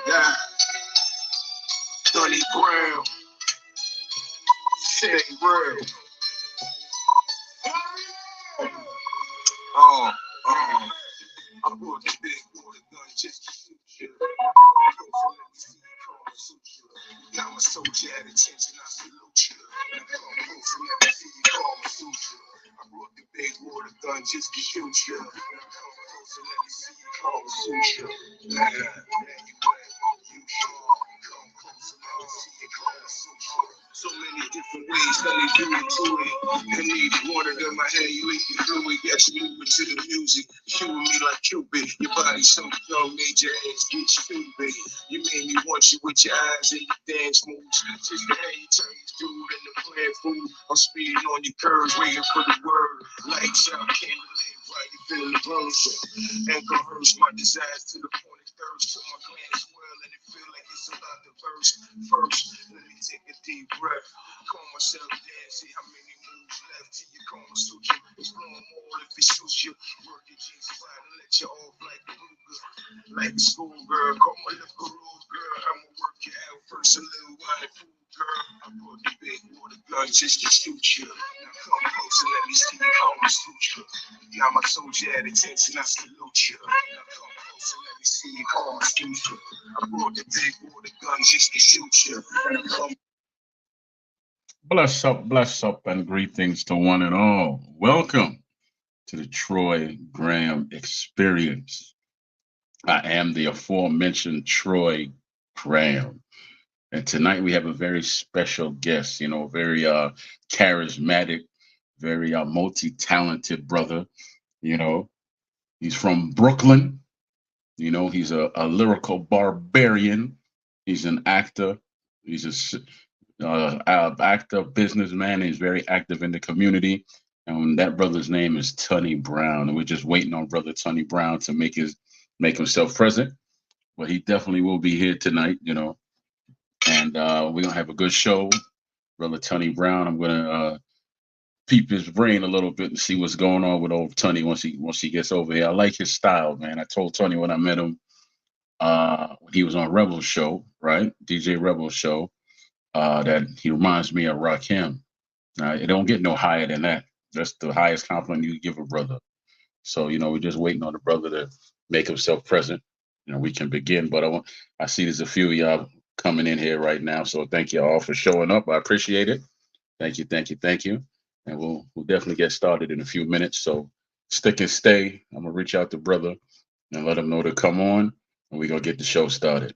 Yeah. Thunny Brown. Shit ain't real. I brought the big water gun just to shoot you. Got my soldier at attention, I salute you. I brought the big water gun just to shoot you. So many different ways, let me do it to it. You need water in my hand, you eat the fluid. Got you moving to the music, shooting me like Cupid. Your body so young, made your ass get stupid. You made me want you with your eyes and your dance moves. Just the way you turn this dude in the plant food. I'm speeding on your curves, waiting for the word. Lights out, can't live while you feeling the burst. And coerce my desires to the point of thirst. Till my glands swell and it feel like it's about to burst. First, let me take a deep breath. Calm myself down, see how many moves left till you come suit you. Explore more if it suits you. Work your G-spot and let you off like a Ruger. Like a schoolgirl, call my little rule girl. I'ma work you out first a little while and fool girl. I brought the big water gun just to shoot you. Now come close and let me see you come suit you. Got my soldier at attention, I salute you. Now come close and let me see you come shoot you. I brought the big water gun just to shoot you. Now come. Bless up, and greetings to one and all. Welcome to the Troy Graham Experience. I am the aforementioned Troy Graham. And tonight we have a very special guest, very charismatic, very multi-talented brother. He's from Brooklyn. He's a lyrical barbarian. He's an actor. He's actor, businessman. He's very active in the community. And that brother's name is Thunny Brown. And we're just waiting on brother Thunny Brown to make himself present. But he definitely will be here tonight, And we're gonna have a good show. Brother Thunny Brown. I'm gonna peep his brain a little bit and see what's going on with old Thunny once he gets over here. I like his style, man. I told Thunny when I met him, when he was on Rebel's show, right? DJ Rebel's show. That he reminds me of Rakim. It don't get no higher than that. That's the highest compliment you can give a brother. So, we're just waiting on the brother to make himself present. We can begin, but I see there's a few of y'all coming in here right now. So thank you all for showing up. I appreciate it. Thank you. And we'll definitely get started in a few minutes. So stick and stay. I'm gonna reach out to brother and let him know to come on, and we're gonna get the show started.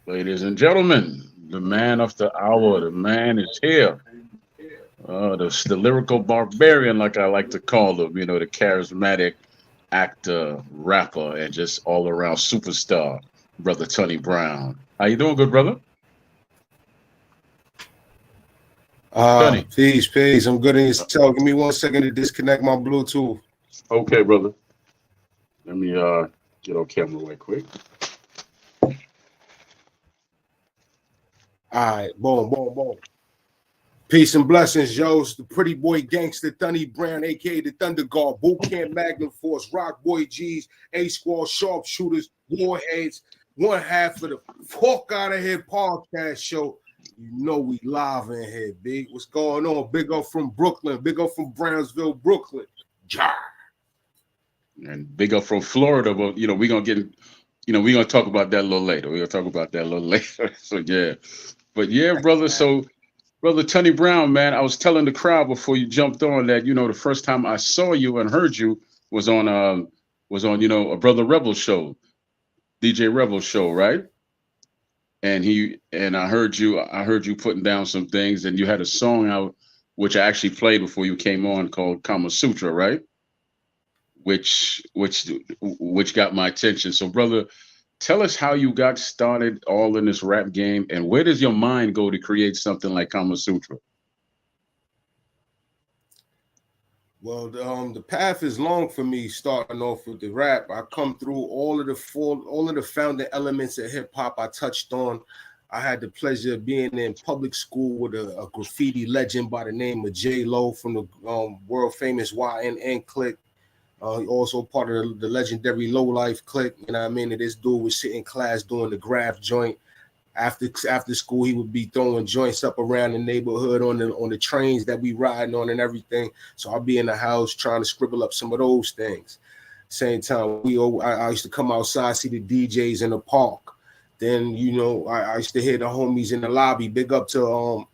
Ladies and gentlemen, the man of the hour, the man is here. The lyrical barbarian, like I like to call him, the charismatic actor, rapper, and just all around superstar, brother Thunny Brown. How you doing, good brother? Thunny. Peace. I'm good in yourself. Give me 1 second to disconnect my Bluetooth. Okay, brother. Let me get on camera right quick. All right, boom. Peace and blessings, yo. It's the pretty boy gangster, Thunny Brown, a.k.a. the Thunder Guard, Boot Camp Magnum Force, Rock Boy G's, A-Squad Sharpshooters, Warheads, one half of the Fuck Out of Here podcast show. We live in here, big. What's going on? Big up from Brooklyn. Big up from Brownsville, Brooklyn. Ja. And big up from Florida. But, we're going to get we're gonna talk about that a little later. We're gonna talk about that a little later. So yeah. But yeah, brother. So brother Tony Brown, man, I was telling the crowd before you jumped on that, the first time I saw you and heard you was on a Brother Rebel show, DJ Rebel show, right? And I heard you putting down some things, and you had a song out which I actually played before you came on called Kama Sutra, right? Which got my attention. So brother, tell us how you got started all in this rap game, and where does your mind go to create something like Kama Sutra? Well, the path is long for me. Starting off with the rap, I come through all of the founding elements of hip hop. I touched on. I had the pleasure of being in public school with a graffiti legend by the name of J Lo from the world famous YNN clique. Also part of the legendary Low Life clique. You know what I mean? And this dude was sitting in class doing the graph joint. After school, he would be throwing joints up around the neighborhood on the trains that we riding on and everything. So I'll be in the house trying to scribble up some of those things. Same time, I used to come outside, see the DJs in the park. Then I used to hear the homies in the lobby. Big up to all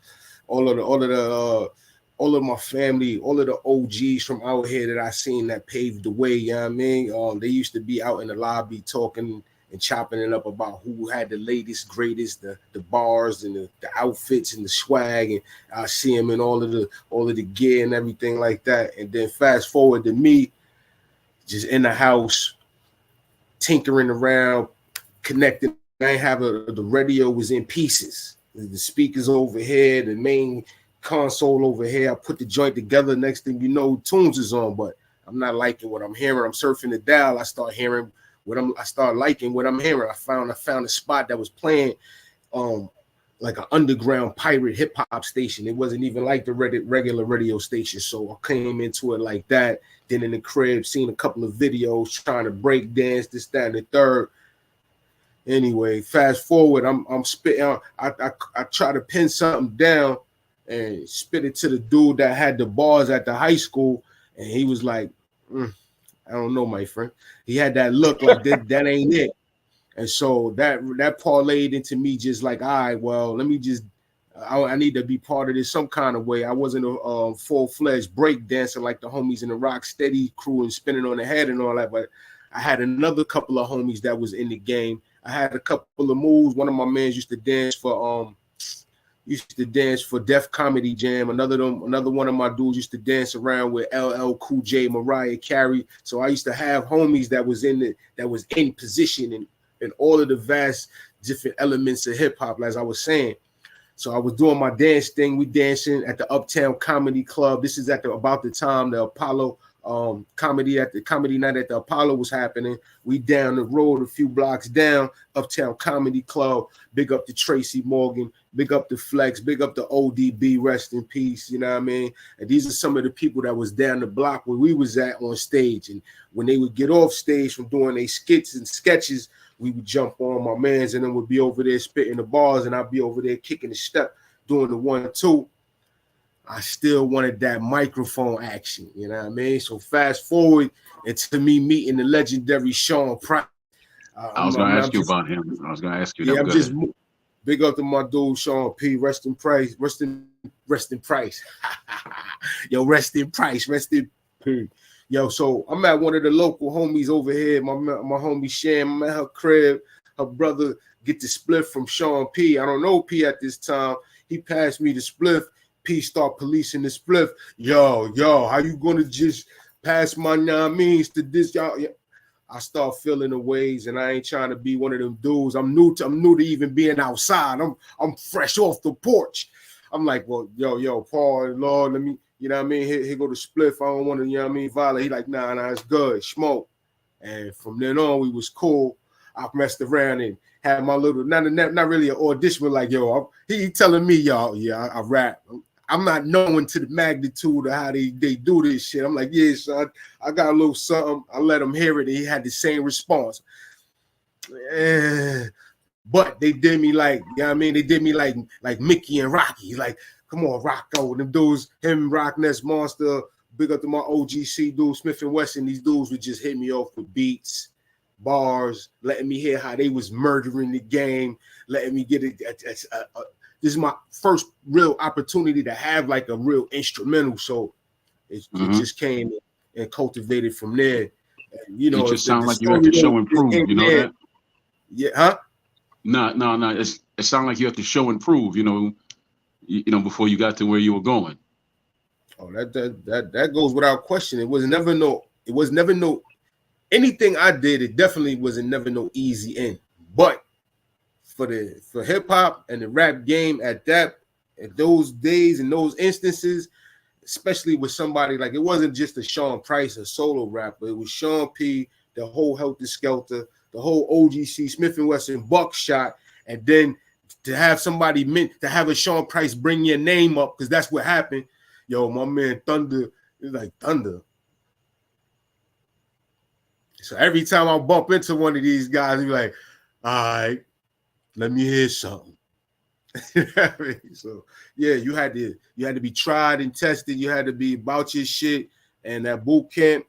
of my family, all of the OGs from out here that I seen that paved the way. You know what I mean? They used to be out in the lobby talking and chopping it up about who had the latest, greatest, the bars and the outfits and the swag. And I see them in all of the gear and everything like that. And then fast forward to me, just in the house, tinkering around, connecting. I ain't have the radio was in pieces. The speakers over here, the main console over here. I put the joint together. Next thing you know, tunes is on, but I'm not liking what I'm hearing. I'm surfing the dial. I start hearing I start liking what I'm hearing. I found a spot that was playing like an underground pirate hip hop station. It wasn't even like the regular radio station. So I came into it like that. Then in the crib, seen a couple of videos trying to break dance, this, that, and the third. Anyway, fast forward, I'm spitting. I try to pin something down and spit it to the dude that had the bars at the high school, and he was like, I don't know, my friend. He had that look like that ain't it. And so that parlayed into me just like, all right, well, let me just, I need to be part of this some kind of way. I wasn't a full-fledged break dancer like the homies in the Rock Steady crew and spinning on the head and all that, but I had another couple of homies that was in the game. I had a couple of moves. One of my mans used to dance for Def Comedy Jam. Another one of my dudes used to dance around with LL Cool J, Mariah Carey. So I used to have homies that was in position in all of the vast different elements of hip hop, as I was saying. So I was doing my dance thing. We dancing at the Uptown Comedy Club. This is about the time the Apollo comedy night at the Apollo was happening. We down the road a few blocks down, Uptown Comedy Club. Big up to Tracy Morgan, big up to Flex, big up to ODB, rest in peace. You know what I mean? And these are some of the people that was down the block where we was at on stage. And when they would get off stage from doing their skits and sketches, we would jump on my mans and then would be over there spitting the bars, and I'd be over there kicking the step, doing the 1-2. I still wanted that microphone action, you know what I mean? So fast forward into me meeting the legendary Sean Price. I was going to ask you about him. I was going to ask you. Yeah, I'm just big up to my dude Sean P. Rest in Price. Rest in Price. Yo, rest in Price. Rest in P. Yo, so I'm at one of the local homies over here. My homie Sham. I'm at her crib. Her brother get the spliff from Sean P. I don't know P at this time. He passed me the spliff. P start policing the spliff. Yo, how you gonna just pass my means to this? Y'all, I start feeling the ways, and I ain't trying to be one of them dudes. I'm new to even being outside. I'm fresh off the porch. I'm like, well, yo, Paul, Lord, let me, you know what I mean? Here go the spliff. I don't want to, you know what I mean, violate. He like, nah, it's good. Smoke. And from then on, we was cool. I messed around and had my little, not really an audition, but like, yo, he telling me, y'all, yeah, I rap. I'm not knowing to the magnitude of how they do this shit. I'm like, yeah, son, I got a little something. I let him hear it, and he had the same response. But they did me like, you know what I mean? They did me like Mickey and Rocky. Like, come on, Rocco. Them dudes, him, Rock Ness Monster, big up to my OGC dude, Smith & Wesson. These dudes would just hit me off with beats, bars, letting me hear how they was murdering the game, letting me get it. This is my first real opportunity to have like a real instrumental. So it just came and cultivated from there. And, you know, it just the sounds like you have story to show and prove. in You know there, that? yeah, huh? No. It sounds like you have to show and prove. You know, before you got to where you were going. Oh, that goes without question. It was never no anything I did. It definitely wasn't never no easy end. But for hip hop and the rap game at those days and those instances, especially with somebody like, it wasn't just a Sean Price, a solo rapper. It was Sean P, the whole Helter Skelter, the whole OGC, Smith and Wesson, Buckshot, and then to have somebody to have a Sean Price bring your name up, because that's what happened. Yo, my man Thunder is like Thunder. So every time I bump into one of these guys, he's like, all right, let me hear something. So yeah, you had to be tried and tested. You had to be about your shit. And that boot camp,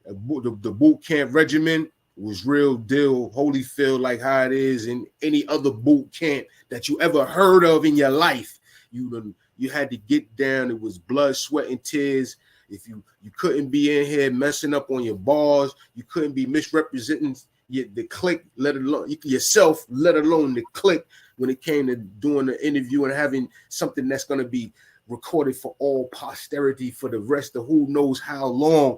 the boot camp regimen was real deal, Holyfield, like how it is in any other boot camp that you ever heard of in your life. You had to get down. It was blood, sweat, and tears. If you couldn't be in here messing up on your bars, you couldn't be misrepresenting the clique, let alone yourself, let alone the clique, when it came to doing the interview and having something that's going to be recorded for all posterity for the rest of who knows how long.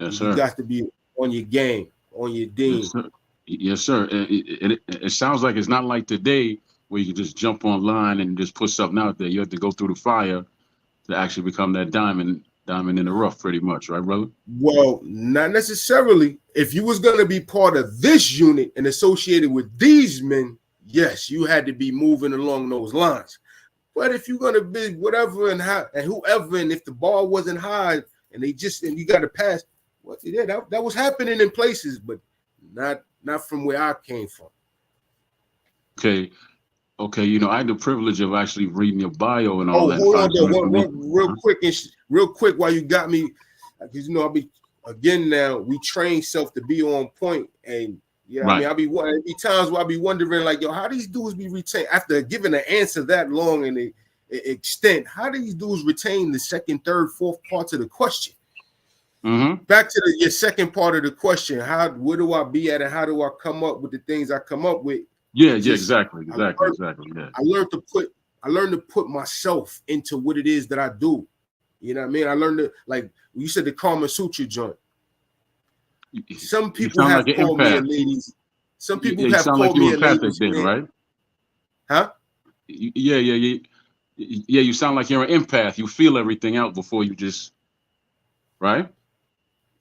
Yes, you sir. got to be on your game, on your dean. Yes, sir. Yes, sir. It sounds like it's not like today where you can just jump online and just put something out there. You have to go through the fire to actually become that diamond in the rough, pretty much, right, brother? Well, not necessarily. If you was going to be part of this unit and associated with these men, yes, you had to be moving along those lines. But if you're going to be whatever and how and whoever, and if the bar wasn't high and you got to pass, what? Yeah, that was happening in places, but not from where I came from. Okay. You know, I had the privilege of actually reading your bio and all Oh, that. hold on Find some there, information. real quick, while you got me, because I'll be again now. We train self to be on point, and Right. I mean, I'll be times where I'll be wondering, like, yo, how these dudes be retained after giving an answer that long and the extent? How do these dudes retain the second, third, fourth parts of the question? Back to your second part of the question: where do I be at, and how do I come up with the things I come up with? Yeah, exactly. Yeah. I learned to put myself into what it is that I do. You know what I mean? I learned to, like you said, the Kama Sutra joint. Some people have like called me a ladies. Some people you have sound like called you me a empathic ladies then, man. right? Huh? Yeah. You sound like you're an empath. You feel everything out before you just, right?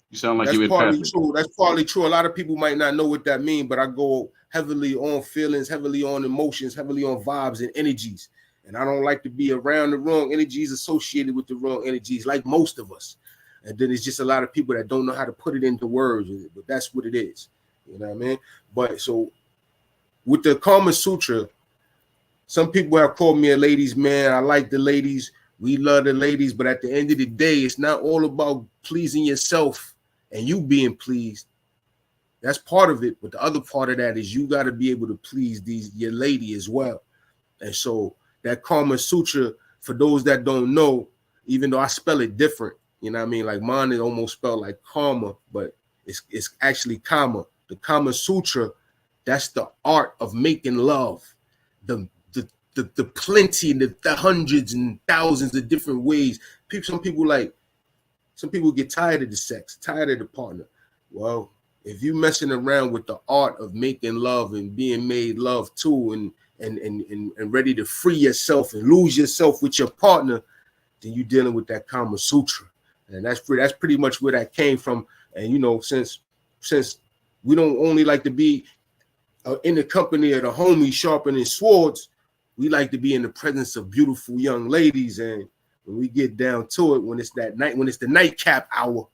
You sound like That's you're partly empathic. true. That's partly true. A lot of people might not know what that means, but I go heavily on feelings, heavily on emotions, heavily on vibes and energies. And I don't like to be around the wrong energies, associated with the wrong energies, like most of us. And then it's just a lot of people that don't know how to put it into words, but that's what it is. You know what I mean? But so with the Kama Sutra, some people have called me a ladies' man. I like the ladies. We love the ladies. But at the end of the day, it's not all about pleasing yourself and you being pleased. That's part of it. But the other part of that is you got to be able to please your lady as well. And so that Kama Sutra, for those that don't know, even though I spell it different, you know what I mean? Like mine is almost spelled like karma, but it's actually Kama. The Kama Sutra, that's the art of making love. The plenty, the hundreds and thousands of different ways. Some people get tired of the sex, tired of the partner. Well, if you messing around with the art of making love and being made love to, and ready to free yourself and lose yourself with your partner, then you're dealing with that Kama Sutra. And that's pretty much where that came from. And since we don't only like to be in the company of the homies sharpening swords, we like to be in the presence of beautiful young ladies. And when we get down to it, when it's the nightcap hour.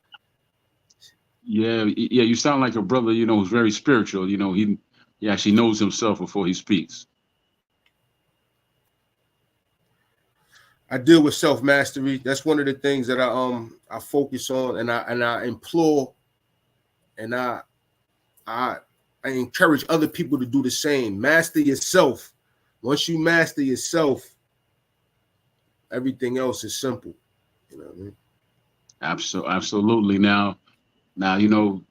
Yeah. You sound like a brother, who's very spiritual. He actually knows himself before he speaks. I deal with self-mastery. That's one of the things that I focus on, and I implore, and I I encourage other people to do the same. Master yourself. Once you master yourself, everything else is simple. You know what I mean? Absolutely. Now, you know,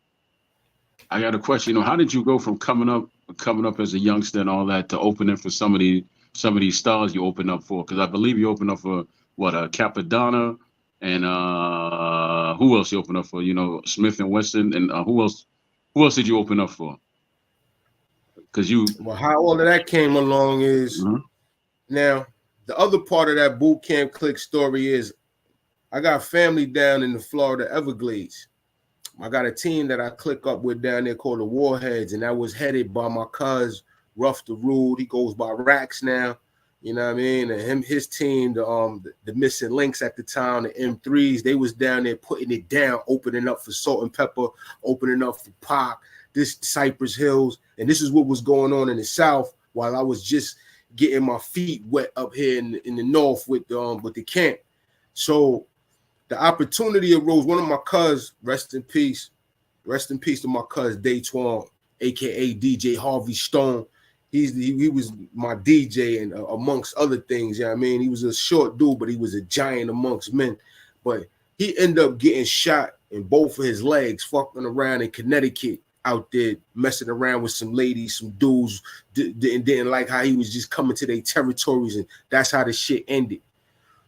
I got a question. You know, how did you go from coming up as a youngster and all that to opening for some of these stars you opened up for? Because I believe you opened up for what, Capadonna, and who else you opened up for? You know, Smith and Wesson, and who else? Who else did you open up for? Because you. Well, how all of that came along is now the other part of that boot camp click story is I got family down in the Florida Everglades. I got a team that I click up with down there called the Warheads, and that was headed by my cuz Ruff the Rude. He goes by Rax now, you know what I mean? And his team, the Missing Links at the time, the M3s, they was down there putting it down, opening up for Salt and Pepper, opening up for Pac, this Cypress Hills, and this is what was going on in the South while I was just getting my feet wet up here in the North with the camp. So the opportunity arose. One of my cuz, rest in peace to my cuz Daytwan, aka DJ Harvey Stone. He was my DJ, and amongst other things, you know what I mean? He was a short dude, but he was a giant amongst men. But he ended up getting shot in both of his legs, fucking around in Connecticut, out there messing around with some ladies, some dudes didn't like how he was just coming to their territories, and that's how the shit ended.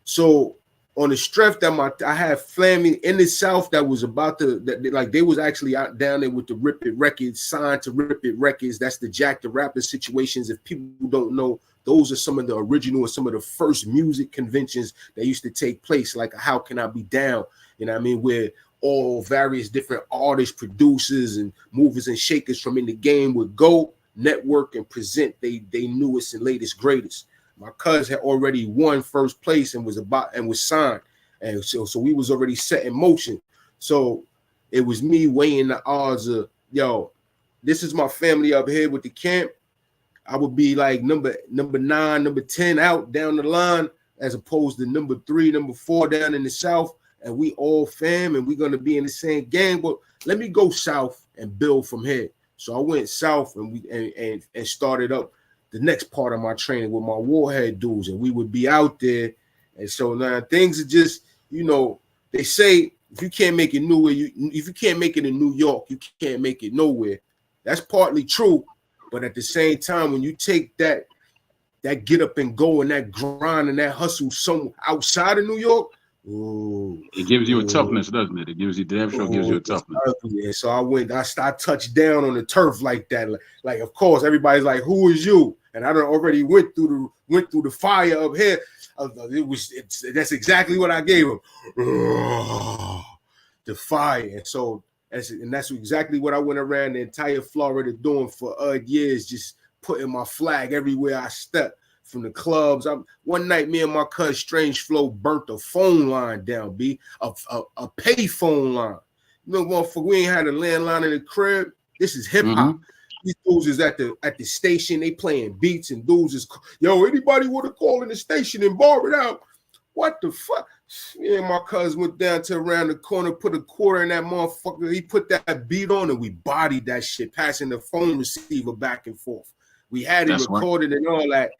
So on the strength that I had family in the South that was about to, they was actually out down there with the Rip It Records, signed to Rip It Records. That's the Jack the Rapper situations. If people don't know, those are some of the original and some of the first music conventions that used to take place, like How Can I Be Down, you know what I mean, where all various different artists, producers, and movers and shakers from in the game would go, network, and present they newest and latest greatest. My cousin had already won first place and was signed, and so we was already set in motion. So it was me weighing the odds of, yo, this is my family up here with the camp. I would be like number 9, number 10 out down the line, as opposed to number 3, number 4 down in the South, and we all fam, and we're gonna be in the same gang. But let me go south and build from here. So I went south and started up the next part of my training with my Warhead dudes, and we would be out there. And so now things are just, you know, they say if you can't make it nowhere, if you can't make it in New York, you can't make it nowhere. That's partly true, but at the same time, when you take that get up and go and that grind and that hustle somewhere outside of New York, it gives you a toughness, doesn't it? It gives you gives you a toughness. Yeah. So I touched down on the turf like that. Like of course, everybody's like, "Who is you?" And I done already went through the fire up here. That's exactly what I gave him. The fire. And so that's exactly what I went around the entire Florida doing for years, just putting my flag everywhere I stepped. From the clubs, one night, me and my cousin Strange Flow burnt a phone line down, a pay phone line. You know, motherfucker, we ain't had a landline in the crib. This is hip hop. These dudes is at the station, they playing beats, and dudes is, yo, anybody want to call in the station and bar it out? What the fuck? Me and my cousin went down to around the corner, put a quarter in that motherfucker. He put that beat on, and we bodied that shit, passing the phone receiver back and forth. We had it recorded and all that.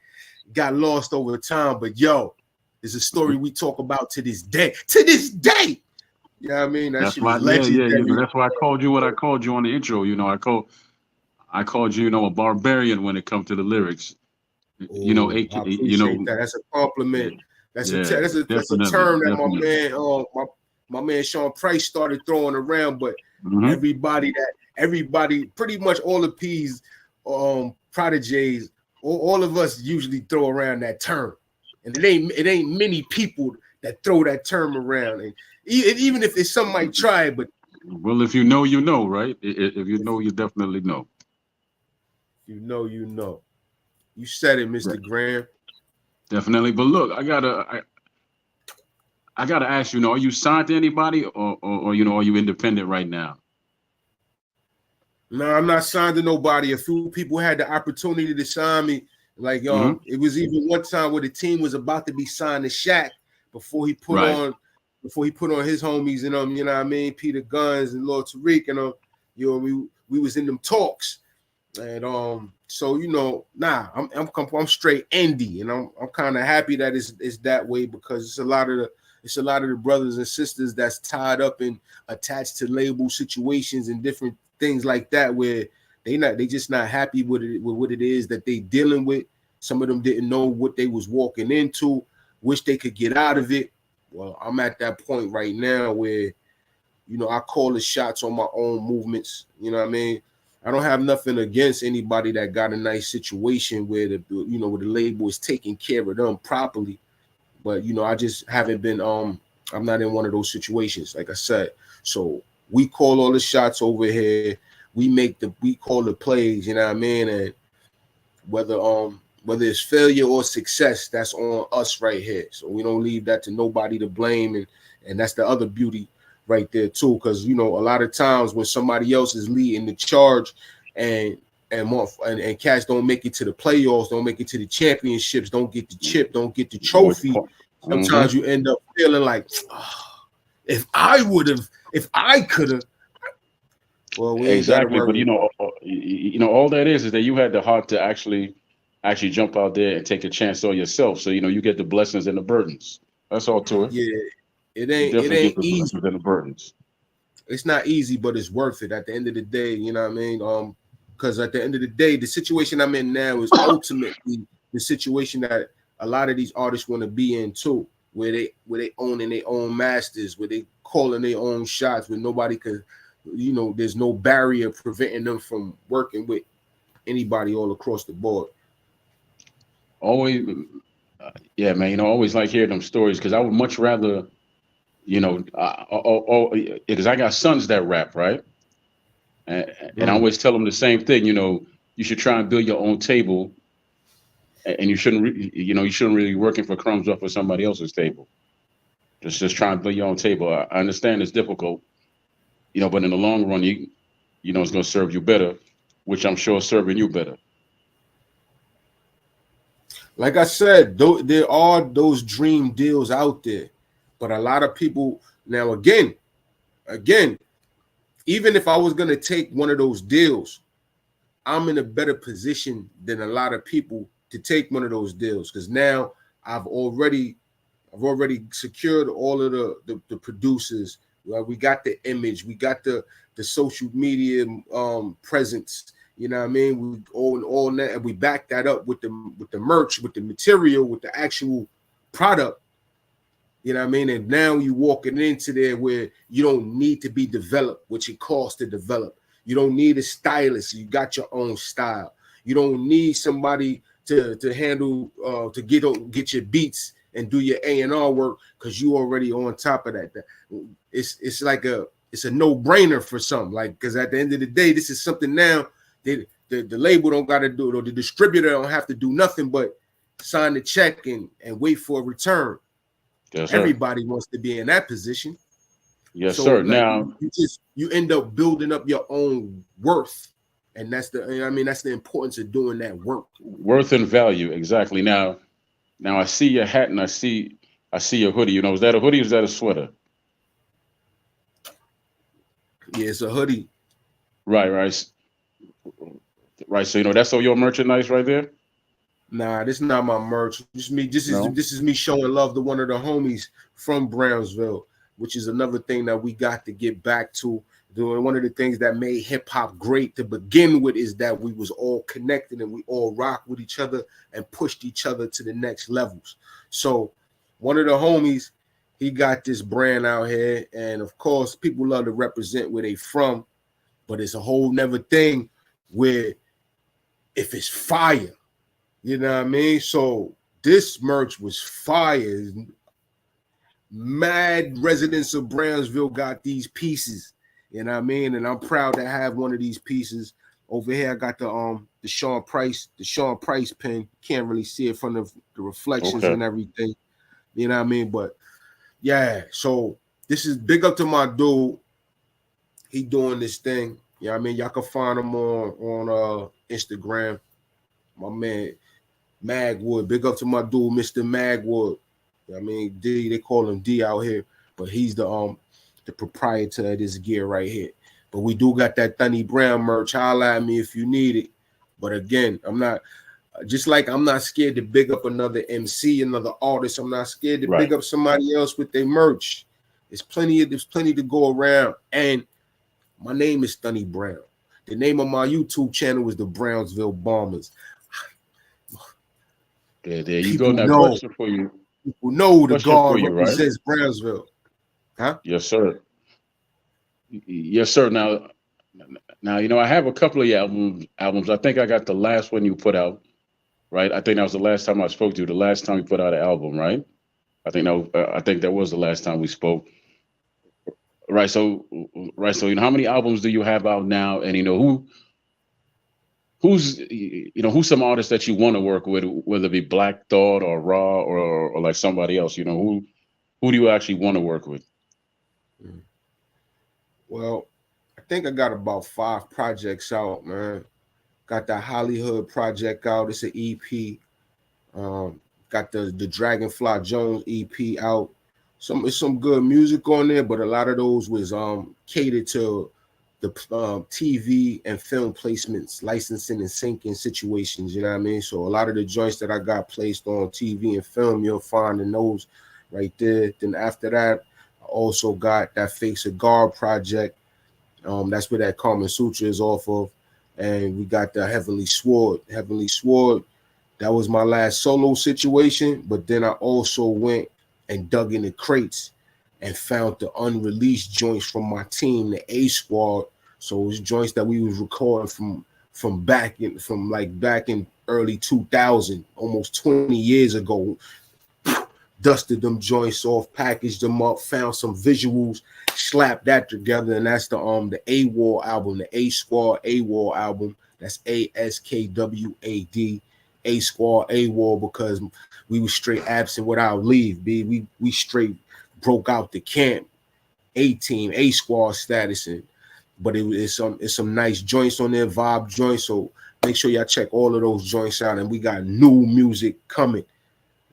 Got lost over time, but yo, it's a story we talk about to this day. To this day, you know what I mean? That's why, you know, that's why I called you what I called you on the intro. You know, I called you, you know, a barbarian when it comes to the lyrics. You know, I appreciate that. That's a compliment. That's a term that my man Sean Price started throwing around, but everybody, pretty much all the P's, prodigies. All of us usually throw around that term, and it ain't many people that throw that term around. And even if it's some might try it, but well, if you know, you know, right? If you know, you definitely know. You know, you know. You said it, Mr. Graham. Definitely. But look, I gotta ask you, are you signed to anybody, or you know, are you independent right now? No, I'm not signed to nobody. A few people had the opportunity to sign me. Like, it was even one time where the team was about to be signed to Shaq before he put on his homies and you know what I mean, Peter Guns and Lord Tariq and we was in them talks. And so I'm straight indie, and I'm kind of happy that it's that way, because it's a lot of the brothers and sisters that's tied up and attached to label situations and different things like that, where they just not happy with what it is that they dealing with. Some of them didn't know what they was walking into, wish they could get out of it. Well, I'm at that point right now where, I call the shots on my own movements. You know what I mean? I don't have nothing against anybody that got a nice situation where where the label is taking care of them properly. But I just haven't been I'm not in one of those situations, like I said. So we call all the shots over here. We call the plays, you know what I mean? And whether it's failure or success, that's on us right here. So we don't leave that to nobody to blame, and that's the other beauty right there too. Because a lot of times when somebody else is leading the charge, and cats don't make it to the playoffs, don't make it to the championships, don't get the chip, don't get the trophy, sometimes you end up feeling like, if I could have. Well, we ain't Exactly, gotta but worry. all that is that you had the heart to actually jump out there and take a chance on yourself. So you get the blessings and the burdens. That's all to it. Yeah, it You ain't definitely get the easy. blessings and the burdens. It's not easy, but it's worth it at the end of the day. You know what I mean? Because at the end of the day, the situation I'm in now is ultimately the situation that a lot of these artists want to be in too, where they owning their own masters, where they calling their own shots, where nobody could, there's no barrier preventing them from working with anybody all across the board. Always, yeah, man. Always like hearing them stories because I would much rather, because I got sons that rap, right? And I always tell them the same thing. You should try and build your own table, and you shouldn't, you shouldn't really be working for crumbs off of somebody else's table. Just try and build your own table. I understand it's difficult, but in the long run, it's going to serve you better, which I'm sure is serving you better. Like I said, there are those dream deals out there, but a lot of people now again, even if I was gonna take one of those deals, I'm in a better position than a lot of people to take one of those deals, because now I've already secured all of the producers. Well, we got the image, we got the social media presence. You know what I mean? We all that, and we back that up with the merch, with the material, with the actual product. You know what I mean? And now you walking into there where you don't need to be developed, which it costs to develop. You don't need a stylist. You got your own style. You don't need somebody to handle to get your beats and do your A&R work, because you already on top of that. It's like it's a no-brainer for something, like, because at the end of the day, this is something now that the label don't got to do it, or the distributor don't have to do nothing but sign the check and wait for a return. Yes, sir. Everybody wants to be in that position. Yes, So sir. like Now, you end up building up your own worth, and that's that's the importance of doing that work. worth and value, exactly. Now, I see your hat and I see your hoodie. Is that a hoodie or is that a sweater? Yeah, it's a hoodie. Right, right. So that's all your merchandise right there. Nah, this is not my merch. This is me. No. This is me showing love to one of the homies from Brownsville, which is another thing that we got to get back to. One of the things that made hip hop great to begin with is that we was all connected and we all rock with each other and pushed each other to the next levels. So one of the homies, he got this brand out here, and of course, people love to represent where they from, but it's a whole nother thing where if it's fire. You know what I mean? So this merch was fire. Mad residents of Brownsville got these pieces. You know what I mean? And I'm proud to have one of these pieces. Over here, I got the Sean Price pen. Can't really see it from the reflections and everything. You know what I mean? But yeah, so this is big up to my dude. He doing this thing. You know what I mean? Y'all can find him on Instagram. My man Magwood. Big up to my dude, Mr. Magwood. I mean, D, they call him D out here, but he's the proprietor of this gear right here. But we do got that Thunny Brown merch. Holla at me if you need it. But again, I'm not just like I'm not scared to big up another MC, another artist. I'm not scared to Right. big up somebody else with their merch. There's plenty to go around. And my name is Thunny Brown. The name of my YouTube channel is the Brownsville Bombers. There you People go. Now, know. question for you. People know the Question for guard you, right? represents Brownsville. Huh? Yes, sir. Yes, sir. Now, I have a couple of your albums. I think I got the last one you put out, right? I think that was the last time I spoke to you. The last time you put out an album, right? I think that was the last time we spoke. Right. So, how many albums do you have out now? And who's some artists that you want to work with, whether it be Black Thought or Raw or like somebody else? Who do you actually want to work with? Well, I think I got about 5 projects out, man. Got that Hollywood project out. It's an EP. Got the Dragonfly Jones EP out. It's some good music on there, but a lot of those was catered to the TV and film placements, licensing and syncing situations. You know what I mean? So a lot of the joints that I got placed on TV and film, you'll find in those right there. Then after that, I also got that Fake Cigar project. That's where that Carmen Sutra is off of. And we got the Heavenly Sword. Heavenly Sword, that was my last solo situation. But then I also went and dug in the crates and found the unreleased joints from my team, the A Squad. So it was joints that we was recording from back in early 2000, almost 20 years ago. Dusted them joints off, packaged them up, found some visuals, slapped that together, and that's the AWOL album, the A Squad AWOL album. That's ASKWAD, A Squad AWOL, because we was straight absent without leave. B, we straight broke out the camp, A team, A Squad status, but it's some nice joints on there, vibe joints. So make sure y'all check all of those joints out, and we got new music coming.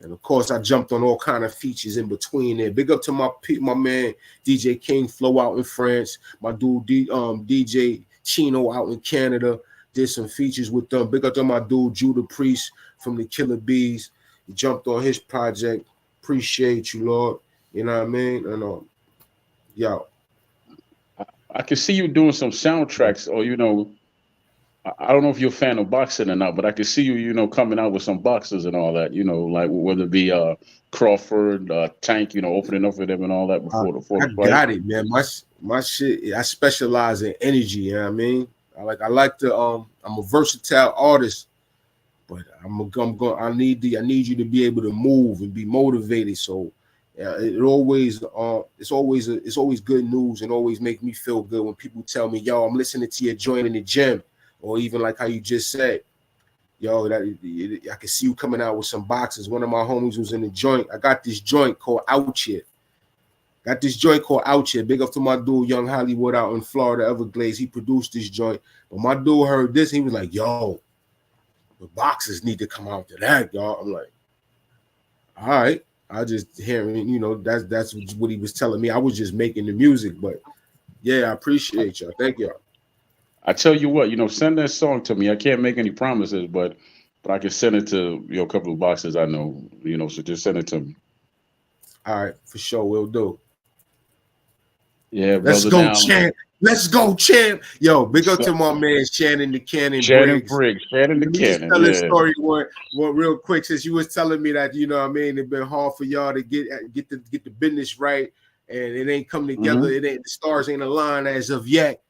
And of course, I jumped on all kind of features in between there. Big up to my man DJ King Flow out in France. My dude DJ Chino out in Canada. Did some features with them. Big up to my dude Judah Priest from the Killer Bees. He jumped on his project. Appreciate you, Lord. You know what I mean? And yo, I can see you doing some soundtracks, or I don't know if you're a fan of boxing or not, but I can see you, coming out with some boxers and all that, like whether it be Crawford, Tank, opening up for them and all that before the fight. I got it, man. My shit, I specialize in energy, you know what I mean? I like to I'm a versatile artist, but I need you to be able to move and be motivated. So it's always good news and always make me feel good when people tell me, yo, I'm listening to your joint in the gym. Or even like how you just said, yo, I can see you coming out with some boxes. One of my homies was in the joint. I got this joint called Out Here. Big up to my dude, Young Hollywood out in Florida, Everglades. He produced this joint. But my dude heard this. He was like, yo, the boxes need to come out to that, y'all. I'm like, all right. I just hearing, that's what he was telling me. I was just making the music. But yeah, I appreciate y'all. Thank y'all. I tell you what, send that song to me. I can't make any promises, but I can send it to a couple of boxes I know, so just send it to me. All right, for sure, we'll do. Yeah, let's brother. Go, champ. Let's go, champ. Yo, big up to my man Shannon the Cannon Briggs. Shannon the Cannon. Tell a story one real quick, since you was telling me that, it's been hard for y'all to get the business right, and it ain't come together. Mm-hmm. The stars ain't aligned as of yet.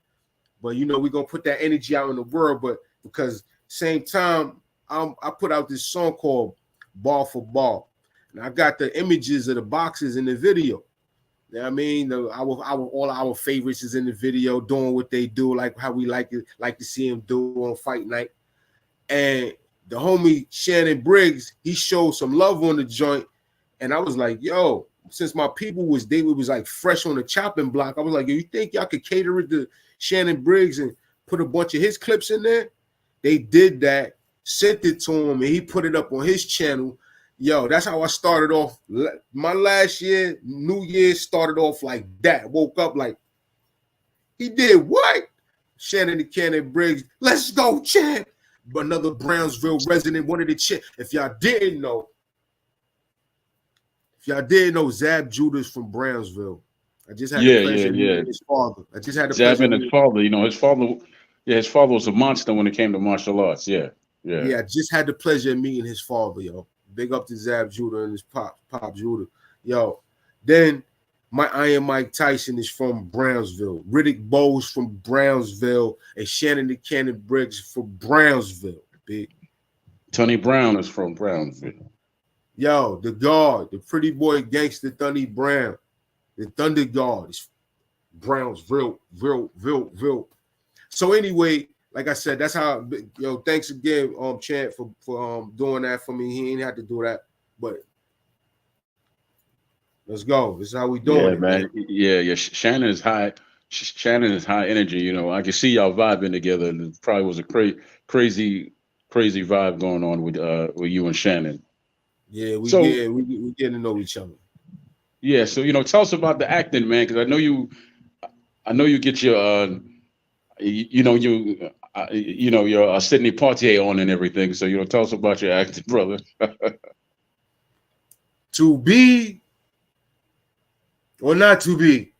But we're gonna put that energy out in the world. But because same time, I put out this song called Ball for Ball, and I got the images of the boxes in the video. You know what I mean? All our favorites is in the video doing what they do, like how we like to see them do on fight night. And the homie Shannon Briggs, he showed some love on the joint, and I was like, yo, since my people was like fresh on the chopping block, I was like, yo, you think y'all could cater it to Shannon Briggs and put a bunch of his clips in there? They did that, sent it to him, and he put it up on his channel. Yo, that's how I started off. My last year, New Year's, started off like that. Woke up like, he did what? Shannon the Cannon Briggs, let's go, champ. another Brownsville resident, one of the if y'all didn't know, Zab Judas from Brownsville. I just had the pleasure of meeting his father. I just had the Zab pleasure and his father. You know, his father was a monster when it came to martial arts. Yeah. I just had the pleasure of meeting his father, yo. Big up to Zab Judah and his pop Judah. Yo, then my Iron Mike Tyson is from Brownsville. Riddick Bowes from Brownsville. And Shannon the Cannon Briggs from Brownsville. Big. Tony Brown is from Brownsville. Yo, the guard, the pretty boy gangster Thunny Brown. The Thunder Guard is Brownsville. So anyway, like I said, that's how. Yo, thanks again, Chant, for doing that for me. He ain't had to do that, but let's go. This is how we doing it, man. Yeah. Shannon is high. Shannon is high energy. You know, I can see y'all vibing together, and it probably was a crazy vibe going on with you and Shannon. Yeah, we getting to know each other. Yeah, so tell us about the acting, man, because I know you get your your Sidney Poitier on and everything. So tell us about your acting, brother. To be or not to be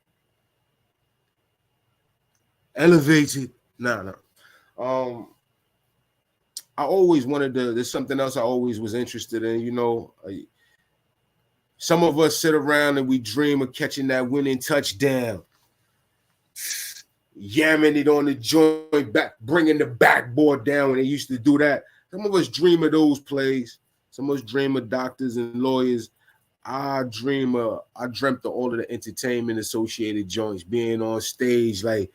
elevated. No. I always wanted to. There's something else I always was interested in. Some of us sit around and we dream of catching that winning touchdown, yamming it on the joint, back, bringing the backboard down when they used to do that. Some of us dream of those plays. Some of us dream of doctors and lawyers. I dreamt of all of the entertainment associated joints, being on stage, like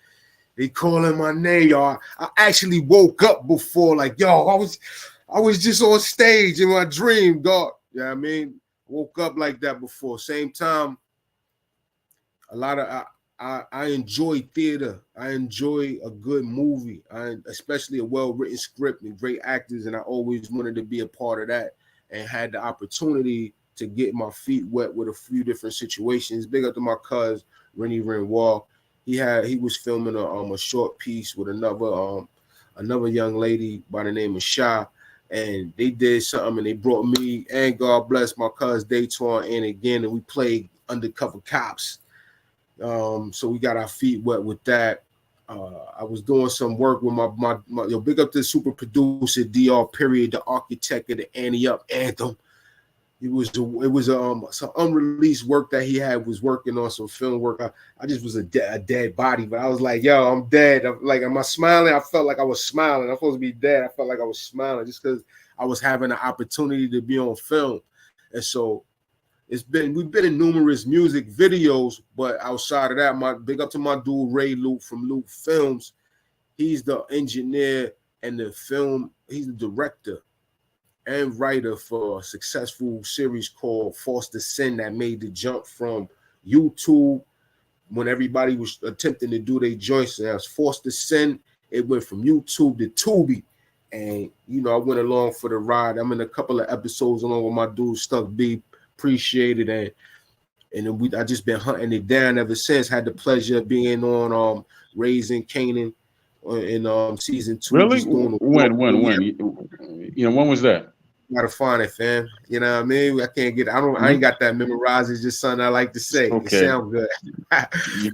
they calling my name, y'all. I actually woke up before, like, yo, I was just on stage in my dream, dog. You know what I mean? Woke up like that before. Same time, I enjoy theater. I enjoy a good movie, especially a well-written script and great actors, and I always wanted to be a part of that and had the opportunity to get my feet wet with a few different situations. Big up to my cousin, Rennie Renoir. He was filming a short piece with another young lady by the name of Sha. And they did something, and they brought me and God bless my cousin Dayton in again, and we played undercover cops. So we got our feet wet with that. I was doing some work with my big up to the super producer DR Period, the architect of the Annie Up anthem. It was some unreleased work that he was working on, some film work. I just was a dead body, but I was like, yo, I'm dead. Am I smiling? I felt like I was smiling. I'm supposed to be dead. I felt like I was smiling just because I was having an opportunity to be on film. And so we've been in numerous music videos, but outside of that, big up to my dude Ray Luke from Luke Films. He's the engineer and he's the director and writer for a successful series called Foster Sin that made the jump from YouTube when everybody was attempting to do their joints. And as Foster Sin, it went from YouTube to Tubi. And, I went along for the ride. I'm in a couple of episodes along with my dude Stuck B. Appreciate it. And I just been hunting it down ever since. Had the pleasure of being on Raising Canaan in season 2. Really? When? When was that? Gotta find it, fam. You know what I mean? I ain't got that memorized. It's just something I like to say. Okay. It sounds good.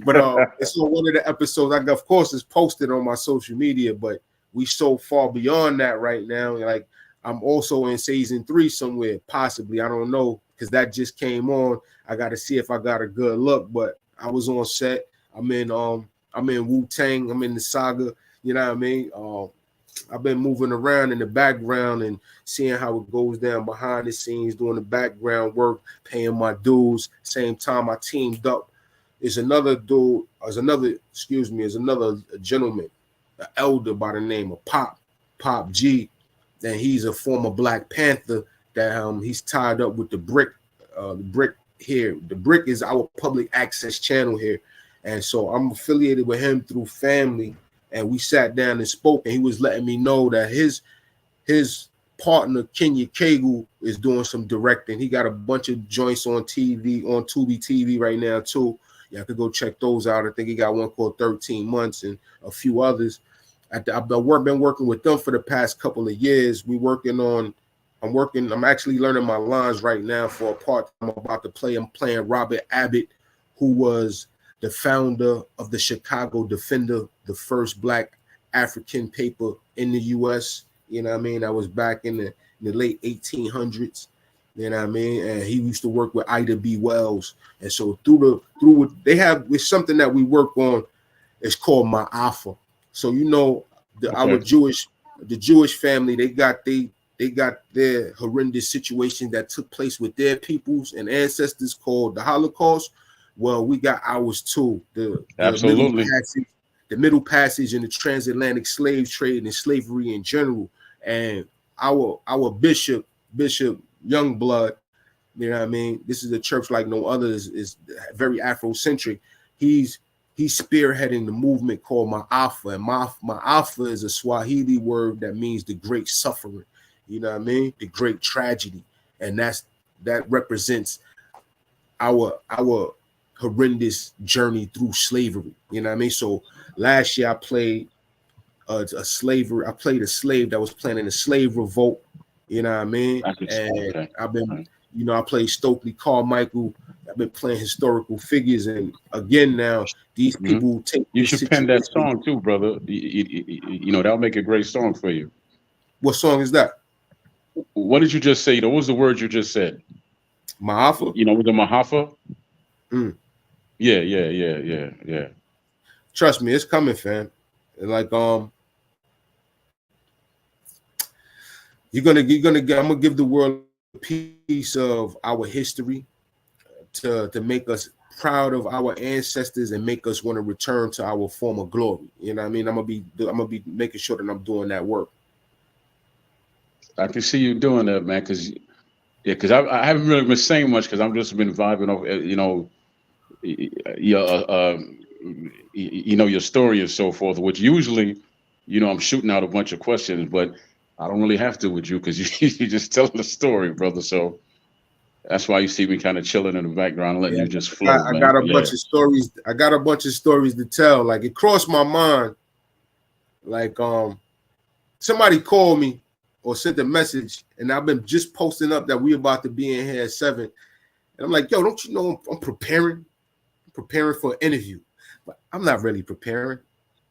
But it's on one of the episodes. Of course, it's posted on my social media, but we so far beyond that right now. Like, I'm also in season 3 somewhere, possibly. I don't know, because that just came on. I got to see if I got a good look. But I was on set. I'm in Wu-Tang. I'm in the saga. You know what I mean? I've been moving around in the background and seeing how it goes down behind the scenes, doing the background work, paying my dues. Same time, I teamed up. Is another gentleman, an elder by the name of Pop G. And he's a former Black Panther that he's tied up with the Brick. The Brick here. The Brick is our public access channel here. And so I'm affiliated with him through family. And we sat down and spoke, and he was letting me know that his partner, Kenya Kegu, is doing some directing. He got a bunch of joints on TV, on Tubi TV right now, too. Y'all could go check those out. I think he got one called 13 Months and a few others. I've been working with them for the past couple of years. I'm actually learning my lines right now for a part I'm about to play. I'm playing Robert Abbott, who was the founder of the Chicago Defender, the first black African paper in the U.S. You know what I mean? That was back in the late 1800s. You know what I mean? And he used to work with Ida B. Wells. And so it's something that we work on. It's called Ma'afa. So our Jewish family, they got their horrendous situation that took place with their peoples and ancestors called the Holocaust. Well, we got ours too. The middle passage in the transatlantic slave trade and slavery in general. And our bishop Youngblood, you know what I mean? This is a church like no other, is very Afrocentric. He's spearheading the movement called Ma'afa. And Ma'afa is a Swahili word that means the great suffering. You know what I mean? The great tragedy. And that represents our horrendous journey through slavery. You know what I mean? So last year I played a slave that was planning a slave revolt. You know what I mean? And I've been, I played Stokely Carmichael. I've been playing historical figures, and again now these people take. You should pen that song too, brother. That'll make a great song for you. What song is that? What did you just say? What was the word you just said? Ma'afa. With the Ma'afa. Yeah. Trust me, it's coming, fam. Like I'm gonna give the world a piece of our history to make us proud of our ancestors and make us want to return to our former glory. You know what I mean? I'm gonna be making sure that I'm doing that work. I can see you doing that, man. Because I haven't really been saying much because I've just been vibing off, your story and so forth. Which usually, I'm shooting out a bunch of questions, but I don't really have to with you because you're just telling the story, brother. So that's why you see me kind of chilling in the background and letting you just flow. I got a bunch of stories. I got a bunch of stories to tell. Like it crossed my mind. Like somebody called me or sent a message, and I've been just posting up that we about to be in here at 7. And I'm like, yo, don't you know I'm preparing for an interview? But I'm not really preparing.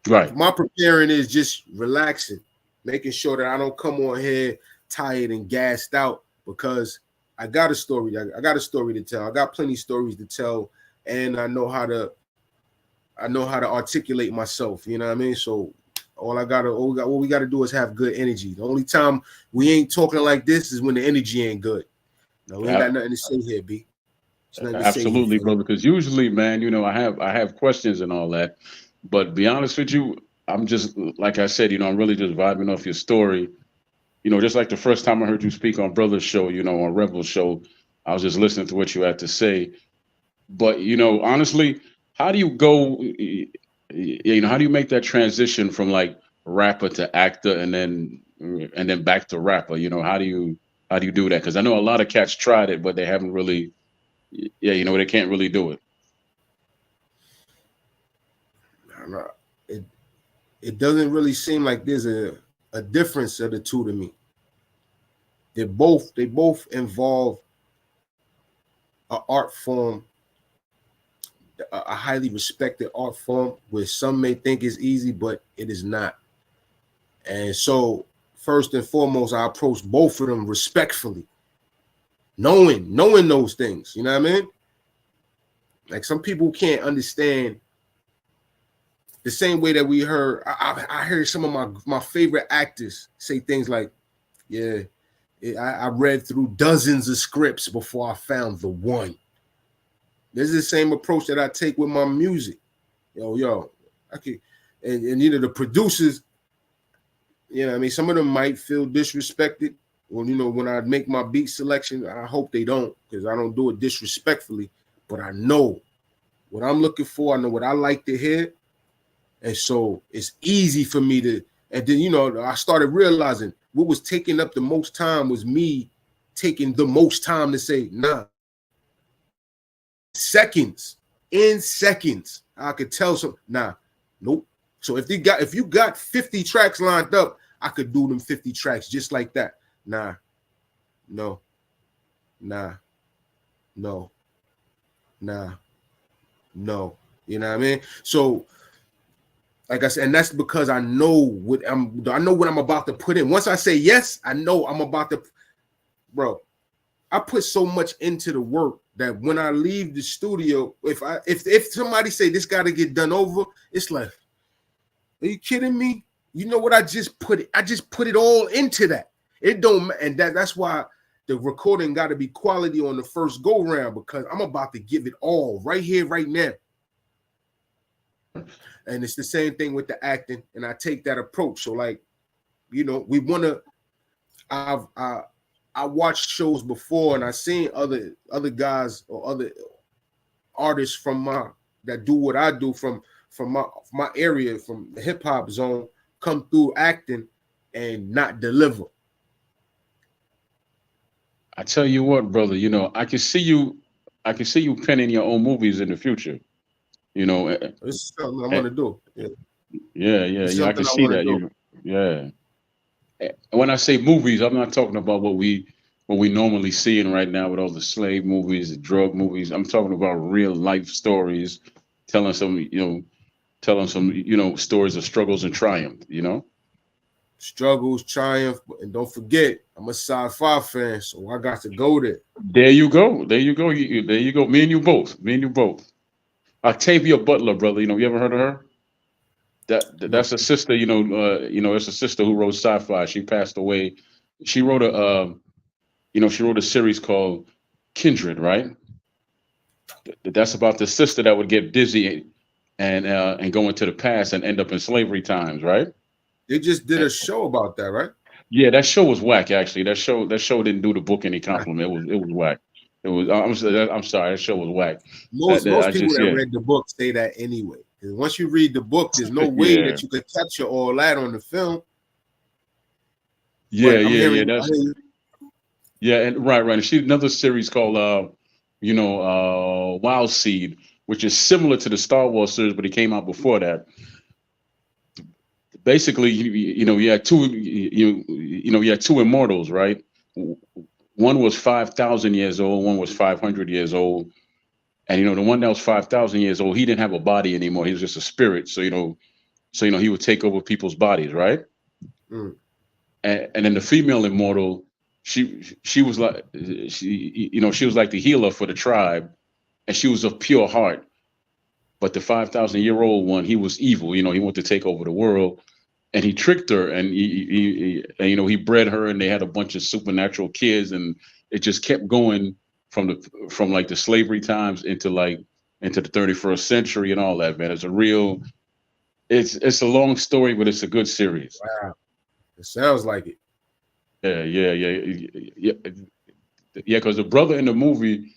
Right. My preparing is just relaxing, making sure that I don't come on here tired and gassed out because I got a story. I got a story to tell. I got plenty of stories to tell, and I know how to articulate myself. You know what I mean? So all we got to do is have good energy. The only time we ain't talking like this is when the energy ain't good. No, we ain't got nothing to say here, B. Absolutely, brother. Because usually, man, I have questions and all that, but be honest with you, I'm just like I said, I'm really just vibing off your story. Just like the first time I heard you speak on Brother's show, on Rebel's show, I was just listening to what you had to say. But honestly, how do you go? How do you make that transition from like rapper to actor and then back to rapper? How do you do that? Because I know a lot of cats tried it, but they haven't really. They can't really do it. It doesn't really seem like there's a difference of the two to me. They both involve an art form, a highly respected art form, where some may think is easy, but it is not. And so, first and foremost, I approach both of them respectfully, knowing those things. You know what I mean? Like some people can't understand the same way that we heard. I heard some of my favorite actors say things like, "Yeah, I read through dozens of scripts before I found the one." This is the same approach that I take with my music. Yo, I can, and the producers, I mean, some of them might feel disrespected. Well, when I make my beat selection, I hope they don't, because I don't do it disrespectfully. But I know what I'm looking for. I know what I like to hear. And so it's easy for me to, and then, I started realizing what was taking up the most time was me taking the most time to say, nah. In seconds, I could tell some, nah, nope, So if you got 50 tracks lined up, I could do them 50 tracks just like that. Nah, no, nah, no, nah, no. You know what I mean? So like I said, and that's because I know what I'm about to put in. Once I say yes, I know I'm about to, bro. I put so much into the work that when I leave the studio, if somebody say this got to get done over, it's like, are you kidding me? You know what I just put it all into that. It don't, and that's why the recording got to be quality on the first go round, because I'm about to give it all right here, right now. And it's the same thing with the acting, and I take that approach. So like, we want to. I watched shows before, and I seen other guys or other artists from that do what I do from my area, from the hip hop zone, come through acting and not deliver. I tell you what, brother, I can see you penning your own movies in the future. This is something I want to do. Yeah. I can see that. Yeah. And when I say movies, I'm not talking about what we normally seeing right now with all the slave movies, the drug movies. I'm talking about real life stories, telling some stories of struggles and triumph. Struggles, triumph, and don't forget, I'm a sci-fi fan, so I got to go there. There you go. There you go. There you go. Me and you both. Octavia Butler, brother. You ever heard of her? That's a sister. It's a sister who wrote sci-fi. She passed away. She wrote a series called Kindred, right? That's about the sister that would get dizzy and go into the past and end up in slavery times, right? They just did a show about that, right? Yeah, that show was whack. Actually, that show didn't do the book any compliment. It was whack. It was. I'm sorry. That show was whack. Most people that read the book say that anyway. Because once you read the book, there's no way that you could capture all that on the film. Yeah. And right. And she another series called Wild Seed, which is similar to the Star Wars series, but it came out before that. Basically, you had two immortals, right? One was 5,000 years old, one was 500 years old, and the one that was 5,000 years old, he didn't have a body anymore. He was just a spirit. So he would take over people's bodies, right? Mm. And then the female immortal, she was like she was like the healer for the tribe, and she was of pure heart. But the 5,000-year-old one, he was evil. He wanted to take over the world. And he tricked her, and he bred her, and they had a bunch of supernatural kids, and it just kept going from like the slavery times into the 31st century and all that, man. It's a long story, but it's a good series. Wow, it sounds like it. Yeah. Because the brother in the movie,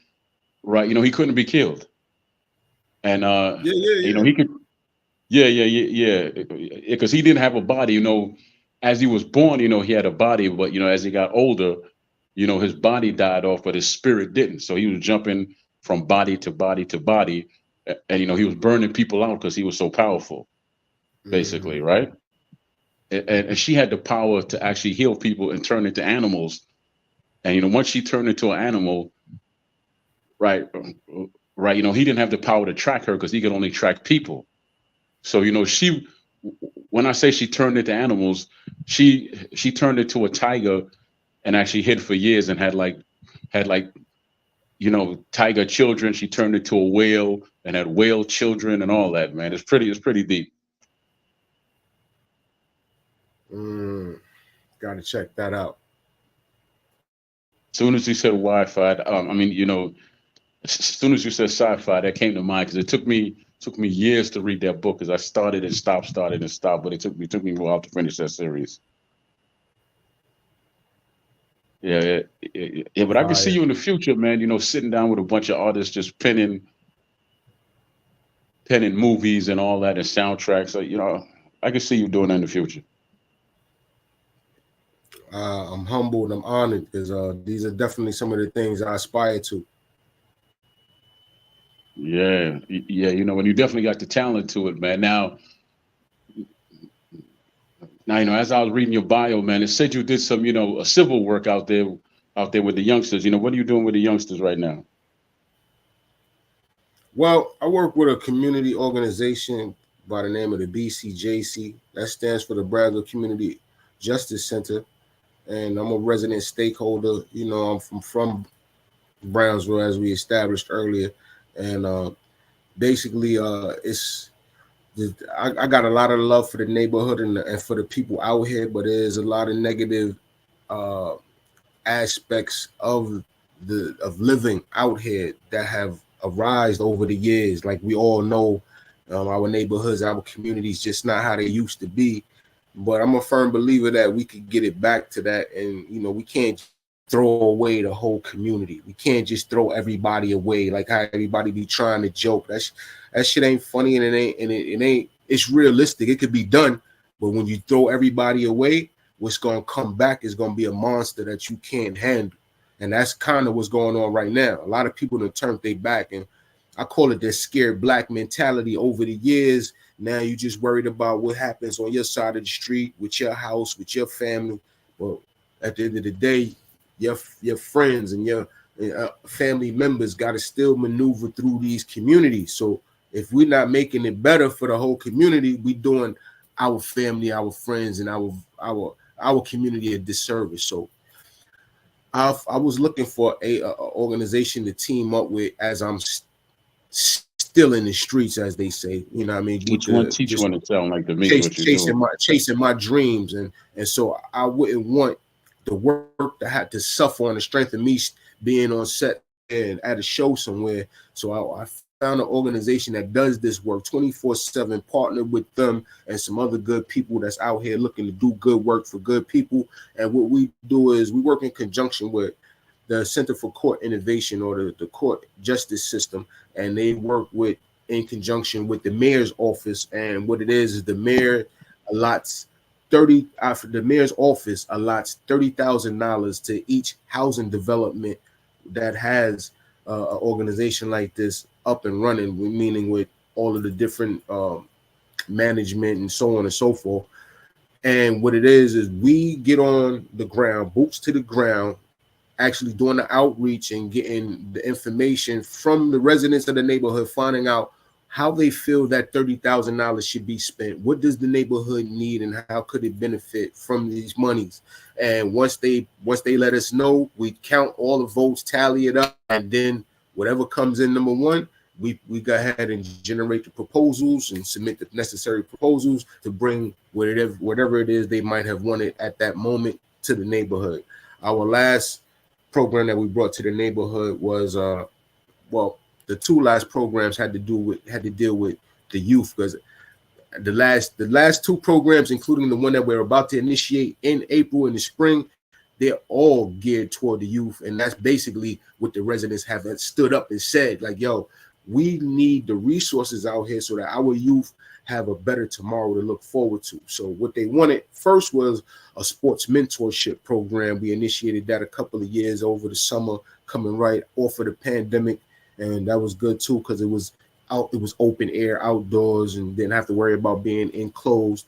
right? He couldn't be killed, and he could. Yeah. Because he didn't have a body, as he was born, he had a body, but as he got older, his body died off, but his spirit didn't. So he was jumping from body to body to body, and he was burning people out because he was so powerful, basically, right? And she had the power to actually heal people and turn into animals. And once she turned into an animal, right, he didn't have the power to track her because he could only track people. So when I say she turned into animals, she turned into a tiger and actually hid for years and had tiger children. She turned into a whale and had whale children and all that, man. It's pretty deep. Got to check that out. As soon as you said Wi-Fi, as soon as you said sci-fi, that came to mind because it took me years to read that book because I started and stopped, but it took me a while to finish that series. Yeah. But I can see you in the future, man. Sitting down with a bunch of artists, just penning movies and all that and soundtracks. So, I can see you doing that in the future. I'm humbled. I'm honored because these are definitely some of the things I aspire to. Yeah. And you definitely got the talent to it, man. Now Now, as I was reading your bio, man, it said you did some, a civil work out there with the youngsters. What are you doing with the youngsters right now? Well, I work with a community organization by the name of the BCJC. That stands for the Bradley Community Justice Center. And I'm a resident stakeholder. I'm from Brownsville, as we established earlier. And basically, I got a lot of love for the neighborhood and for the people out here, but there's a lot of negative uh, aspects of living out here that have arisen over the years. Like we all know, our neighborhoods, our communities, just not how they used to be. But I'm a firm believer that we could get it back to that, and we can't throw away the whole community. We can't just throw everybody away like how everybody be trying to joke. That shit ain't funny, and it ain't. It's realistic. It could be done, but when you throw everybody away, what's gonna come back is gonna be a monster that you can't handle. And that's kind of what's going on right now. A lot of people have turned their back, and I call it this scared black mentality over the years. Now you just worried about what happens on your side of the street, with your house, with your family. Well, at the end of the day, your friends and your family members got to still maneuver through these communities. So if we're not making it better for the whole community, we doing our family, our friends, and our community a disservice. So I was looking for a organization to team up with as I'm still in the streets, as they say. You know what I mean? Teach one to sound like the me. Chasing my dreams, and so I wouldn't want the work to have to suffer on the strength of me being on set and at a show somewhere. So I found an organization that does this work 24/7, partnered with them and some other good people that's out here looking to do good work for good people. And what we do is we work in conjunction with the Center for Court Innovation, or the court justice system, and they work in conjunction with the mayor's office. And what it is the mayor allots the mayor's office allots $30,000 to each housing development that has an organization like this up and running, meaning with all of the different management and so on and so forth. And what it is we get on the ground, boots to the ground, actually doing the outreach and getting the information from the residents of the neighborhood, finding out how they feel that $30,000 should be spent. What does the neighborhood need, and how could it benefit from these monies? And once they let us know, we count all the votes, tally it up, and then whatever comes in number one, we go ahead and generate the proposals and submit the necessary proposals to bring whatever it is they might have wanted at that moment to the neighborhood. Our last program that we brought to the neighborhood was the two last programs had to deal with the youth, because the last two programs, including the one that we're about to initiate in April in the spring, they're all geared toward the youth. And that's basically what the residents have stood up and said, like, yo, we need the resources out here so that our youth have a better tomorrow to look forward to. So what they wanted first was a sports mentorship program. We initiated that a couple of years over the summer, coming right off of the pandemic. And that was good too, because it was open air, outdoors, and didn't have to worry about being enclosed.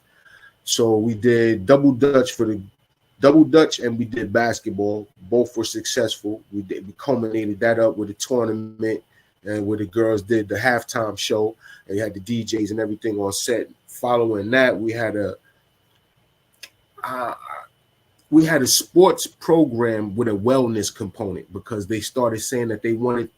So we did double dutch and we did basketball. Both were successful. We culminated that up with a tournament, and where the girls did the halftime show, and you had the DJs and everything on set. Following that, we had a sports program with a wellness component, because they started saying that they were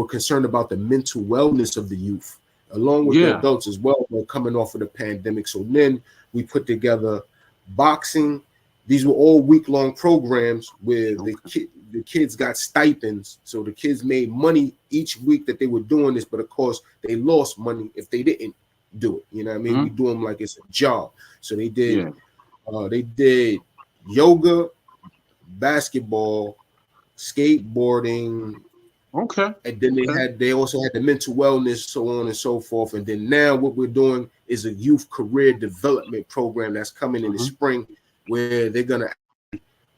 concerned about the mental wellness of the youth, along with the adults as well, coming off of the pandemic. So then we put together boxing. These were all week-long programs where the kids got stipends. So the kids made money each week that they were doing this, but of course they lost money if they didn't do it. You know what I mean? We do them like it's a job. So they did yoga, basketball, skateboarding. Okay. And then they also had the mental wellness, so on and so forth. And then now what we're doing is a youth career development program that's coming in the spring, where they're gonna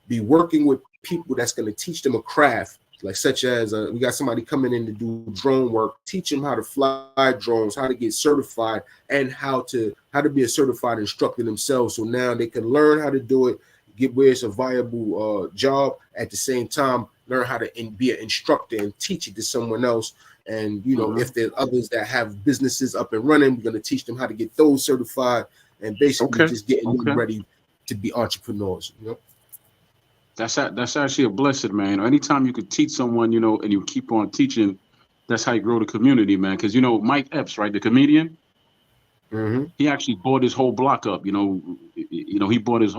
be working with people that's gonna teach them a craft like such as we got somebody coming in to do drone work, teach them how to fly drones, how to get certified, and how to be a certified instructor themselves. So now they can learn how to do it, get where it's a viable job, at the same time learn how to be an instructor and teach it to someone else. And you know, if there's others that have businesses up and running, we're going to teach them how to get those certified, and basically just getting them ready to be entrepreneurs. You know, that's actually a blessing, man. Anytime you could teach someone, you know, and you keep on teaching, that's how you grow the community, man. Because you know, Mike Epps, right, the comedian, he actually bought his whole block up. You know, he bought his.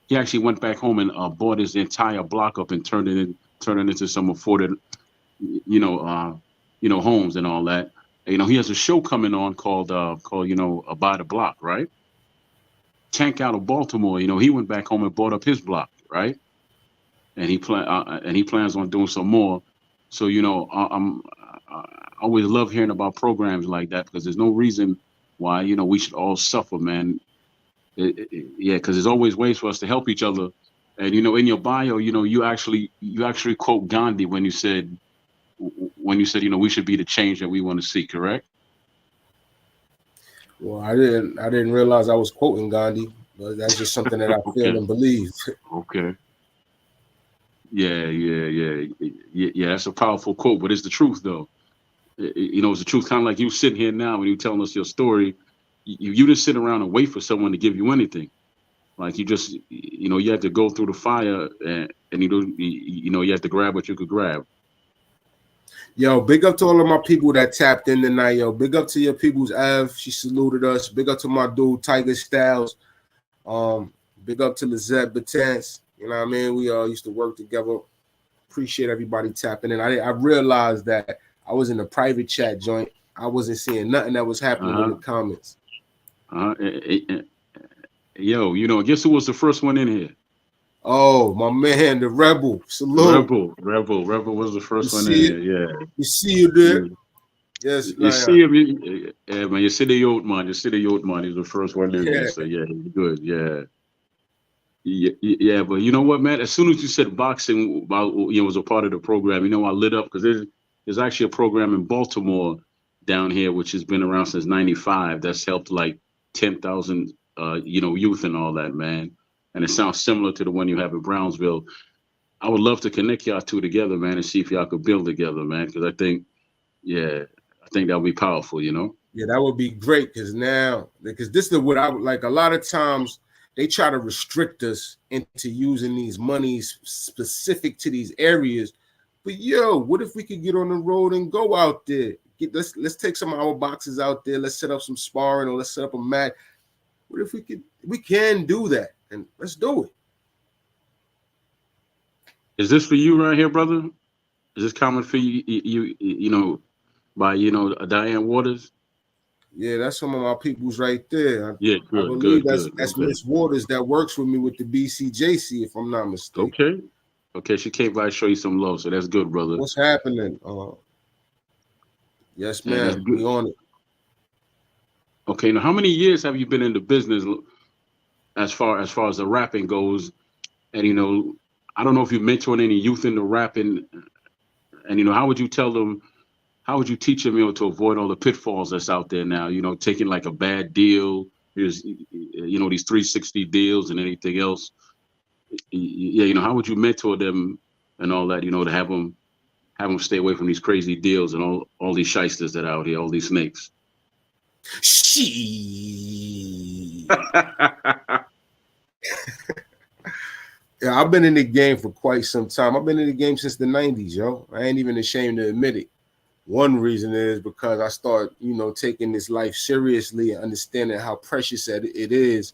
He actually went back home and bought his entire block up and turned it into some afforded, homes and all that. You know, he has a show coming on called Buy the Block, right? Tank out of Baltimore, you know, he went back home and bought up his block, right? And he plans on doing some more. So, you know, I always love hearing about programs like that, because there's no reason why, you know, we should all suffer, man. Yeah, because there's always ways for us to help each other. And you know, in your bio, you know, you actually quote Gandhi when you said, you know, we should be the change that we want to see. Correct? Well, I didn't realize I was quoting Gandhi, but that's just something that I feel and believe. Okay. Yeah. That's a powerful quote, but it's the truth, though. You know, it's the truth. Kind of like you sitting here now when you're telling us your story. You didn't sit around and wait for someone to give you anything. Like you just, you know, you had to go through the fire, and you had to grab what you could grab. Yo, big up to all of my people that tapped in tonight. Yo, big up to your people's Av. She saluted us. Big up to my dude Tiger Styles. Big up to Lizette Batance. You know what I mean? We all used to work together. Appreciate everybody tapping in. I realized that I was in a private chat joint. I wasn't seeing nothing that was happening in the comments. Yo, you know, guess who was the first one in here? Oh, my man, the Rebel. Salute. Rebel was the first one in here. Yeah. You see you there? Yes, you see him. Yeah, man. You see the yacht man. He's the first one in here. So yeah, he's good. Yeah, but you know what, man? As soon as you said boxing, was a part of the program, you know, I lit up, because there's actually a program in Baltimore down here which has been around since '95. That's helped like 10,000, youth and all that, man. And it sounds similar to the one you have in Brownsville. I would love to connect y'all two together, man, and see if y'all could build together, man. Because I think that would be powerful, you know. Yeah, that would be great, because this is what I would like. A lot of times they try to restrict us into using these monies specific to these areas. But yo, what if we could get on the road and go out there? Let's take some of our boxes out there. Let's set up some sparring, or let's set up a mat. What if we can do that, and let's do it. Is this for you right here, brother? Is this comment for you? You know, by Diane Waters? Yeah, that's some of my peoples right there. Yeah, good. I believe good. That's Miss Waters that works with me with the BCJC, if I'm not mistaken. Okay. She came by to show you some love, so that's good, brother. What's happening? Yes, ma'am. We on it. Okay, now how many years have you been in the business as far as the rapping goes? And you know, I don't know if you're mentoring any youth in the rapping, and you know, how would you teach them, you know, to avoid all the pitfalls that's out there now? You know, taking like a bad deal, here's, you know, these 360 deals and anything else. Yeah, you know, how would you mentor them and all that, you know, to have them stay away from these crazy deals and all these shysters that are out here, all these snakes? Yeah, I've been in the game for quite some time. I've been in the game since the 90s, yo. I ain't even ashamed to admit it. One reason is because I start, you know, taking this life seriously and understanding how precious it is.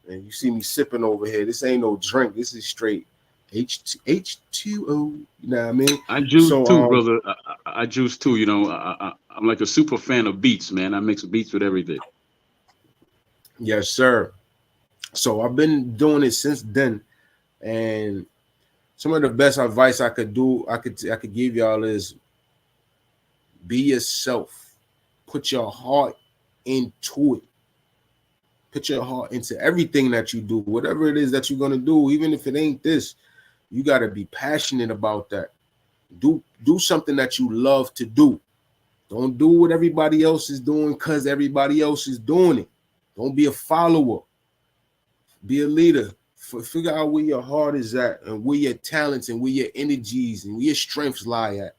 And you see me sipping over here. This ain't no drink. This is straight H2O. You know what I mean? I juice too, brother. I juice too. You know, I'm like a super fan of beats, man. I mix beats with everything. Yes, sir. So I've been doing it since then. And some of the best advice I could give y'all is be yourself. Put your heart into it. Put your heart into everything that you do. Whatever it is that you're going to do, even if it ain't this, you got to be passionate about that. Do something that you love to do. Don't do what everybody else is doing because everybody else is doing it. Don't be a follower. Be a leader. Figure out where your heart is at and where your talents and where your energies and where your strengths lie at.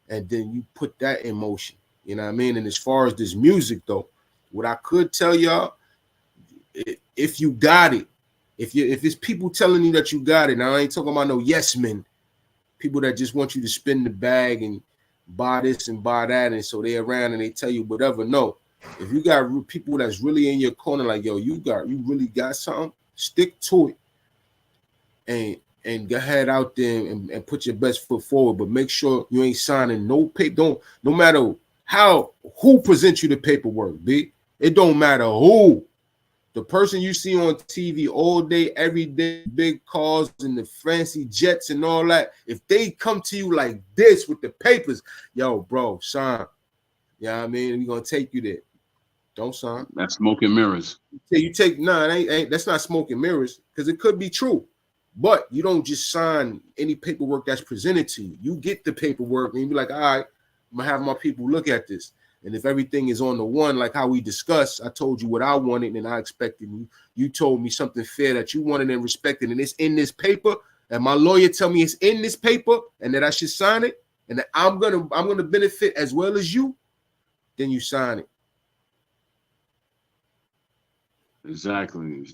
And then you put that in motion. You know what I mean? And as far as this music, though, what I could tell y'all, if you got it, if it's people telling you that you got it, now I ain't talking about no yes men, people that just want you to spin the bag and buy this and buy that, and so they around and they tell you whatever. No, if you got people that's really in your corner, like, yo, you really got something, stick to it and go ahead out there and put your best foot forward, but make sure you ain't signing no paper. No matter who presents you the paperwork, B. It don't matter who. The person you see on TV all day, every day, big cars and the fancy jets and all that, if they come to you like this with the papers, yo, bro, sign. You know what I mean? We're going to take you there. Don't sign. That's smoke and mirrors. You take, that's not smoke and mirrors, because it could be true. But you don't just sign any paperwork that's presented to you. You get the paperwork and you be like, all right, I'm going to have my people look at this. And if everything is on the one, like how we discussed, I told you what I wanted and I expected. You told me something fair that you wanted and respected, and it's in this paper. And my lawyer tell me it's in this paper and that I should sign it, and that I'm gonna benefit as well as you. Then you sign it. Exactly.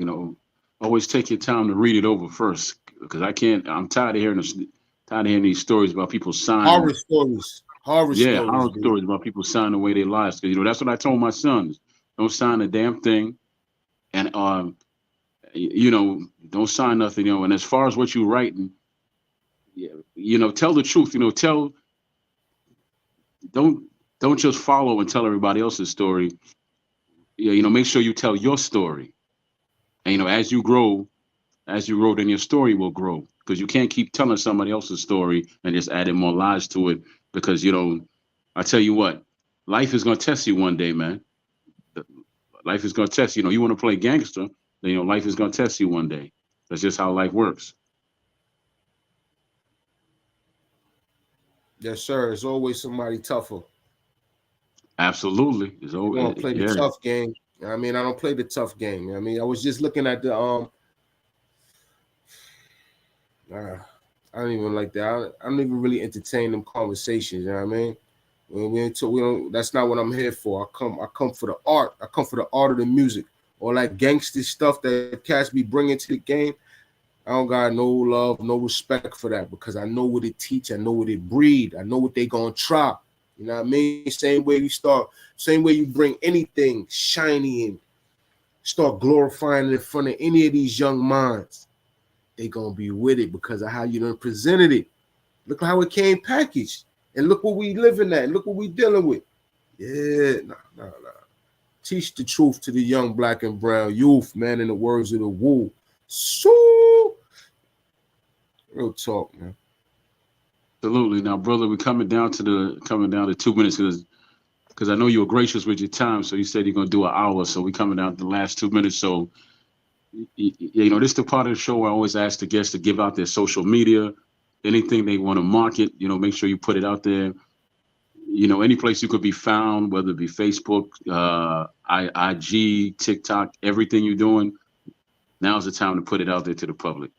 No, always take your time to read it over first, because I'm tired of hearing these stories about people signing. Horror stories. Horror stories about people signing away their lives. Because that's what I told my sons. Don't sign a damn thing, and don't sign nothing. And as far as what you're writing, tell the truth. Don't just follow and tell everybody else's story. Make sure you tell your story. And as you grow, then your story will grow. Because you can't keep telling somebody else's story and just adding more lies to it. Because I tell you what, life is gonna test you one day, man. Life is gonna test you. You want to play gangster, then life is gonna test you one day. That's just how life works. Yes, sir. There's always somebody tougher. Absolutely. It's always. You want to play the tough game. I mean, I don't play the tough game. I mean, I was just looking at the I don't even like that. I don't even really entertain them conversations. You know what I mean? We don't. That's not what I'm here for. I come for the art. I come for the art of the music. All that gangster stuff that cats be bringing to the game, I don't got no love, no respect for that, because I know what it teach. I know what it breed. I know what they gonna try. You know what I mean? Same way you bring anything shiny and start glorifying it in front of any of these young minds, they gonna be with it because of how you done presented it. Look how it came packaged, and look what we living at, and look what we dealing with. Yeah, nah. Teach the truth to the young black and brown youth, man. In the words of the Woo. So, real talk, man. Absolutely. Now, brother, we're coming down to 2 minutes because I know you were gracious with your time. So you said you're gonna do an hour. So we're coming down to the last 2 minutes. So this is the part of the show where I always ask the guests to give out their social media, anything they want to market. Make sure you put it out there. Any place you could be found, whether it be Facebook, IG, TikTok, everything you're doing. Now's the time to put it out there to the public.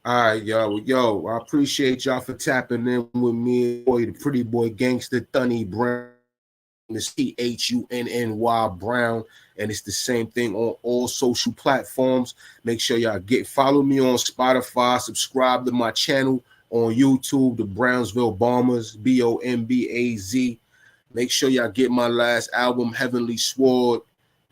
All right, yo, I appreciate y'all for tapping in with me, the pretty boy gangster Thunny Brown. It's THUNNY Brown, and it's the same thing on all social platforms. Make sure y'all follow me on Spotify, subscribe to my channel on YouTube, the Brownsville Bombers, BOMBAZ. Make sure y'all get my last album, Heavenly Sword,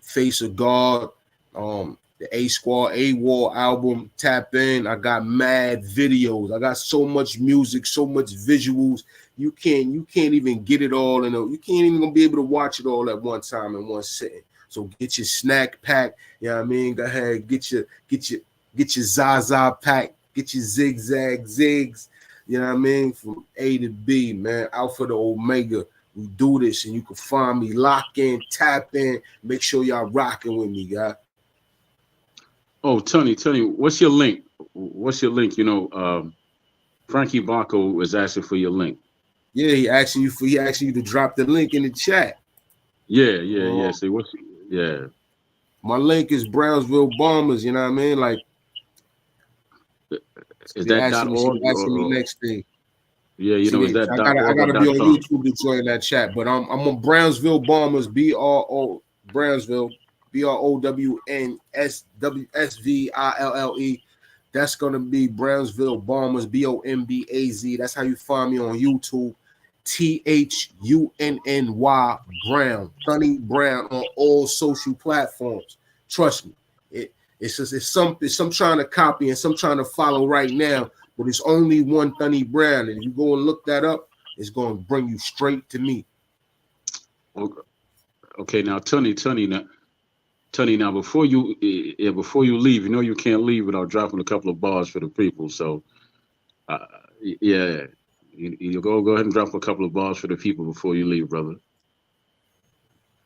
Face of God, the A Squad AWOL album. Tap in. I got mad videos. I got so much music, so much visuals. You can't even get it all, and you can't even gonna be able to watch it all at one time in one sitting. So get your snack pack. You know what I mean? Go ahead, get your Zaza pack, get your zigzag zigs. You know what I mean? From A to B, man. Alpha to Omega. We do this, and you can find me. Lock in, tap in. Make sure y'all rocking with me, guys. Oh, Thunny, what's your link? Frankie Barco was asking for your link. Yeah, he asked you to drop the link in the chat. Yeah. See what's My link is Brownsville Bombers. You know what I mean? Like, is that .org asking me next thing. Yeah, you know, is that I .org gotta or be on .com? YouTube to join that chat, but I'm on Brownsville Bombers, Brownsville, BROWNSWSVILLE. That's gonna be Brownsville Bombers, BOMBAZ. That's how you find me on YouTube. THUNNY Brown, Thunny Brown on all social platforms. Trust me, it's some trying to copy and some trying to follow right now, but it's only one Thunny Brown, and if you go and look that up, it's going to bring you straight to me. Okay, now Thunny, now before you leave, you know you can't leave without dropping a couple of bars for the people. So, you go ahead and drop a couple of bars for the people before you leave, brother.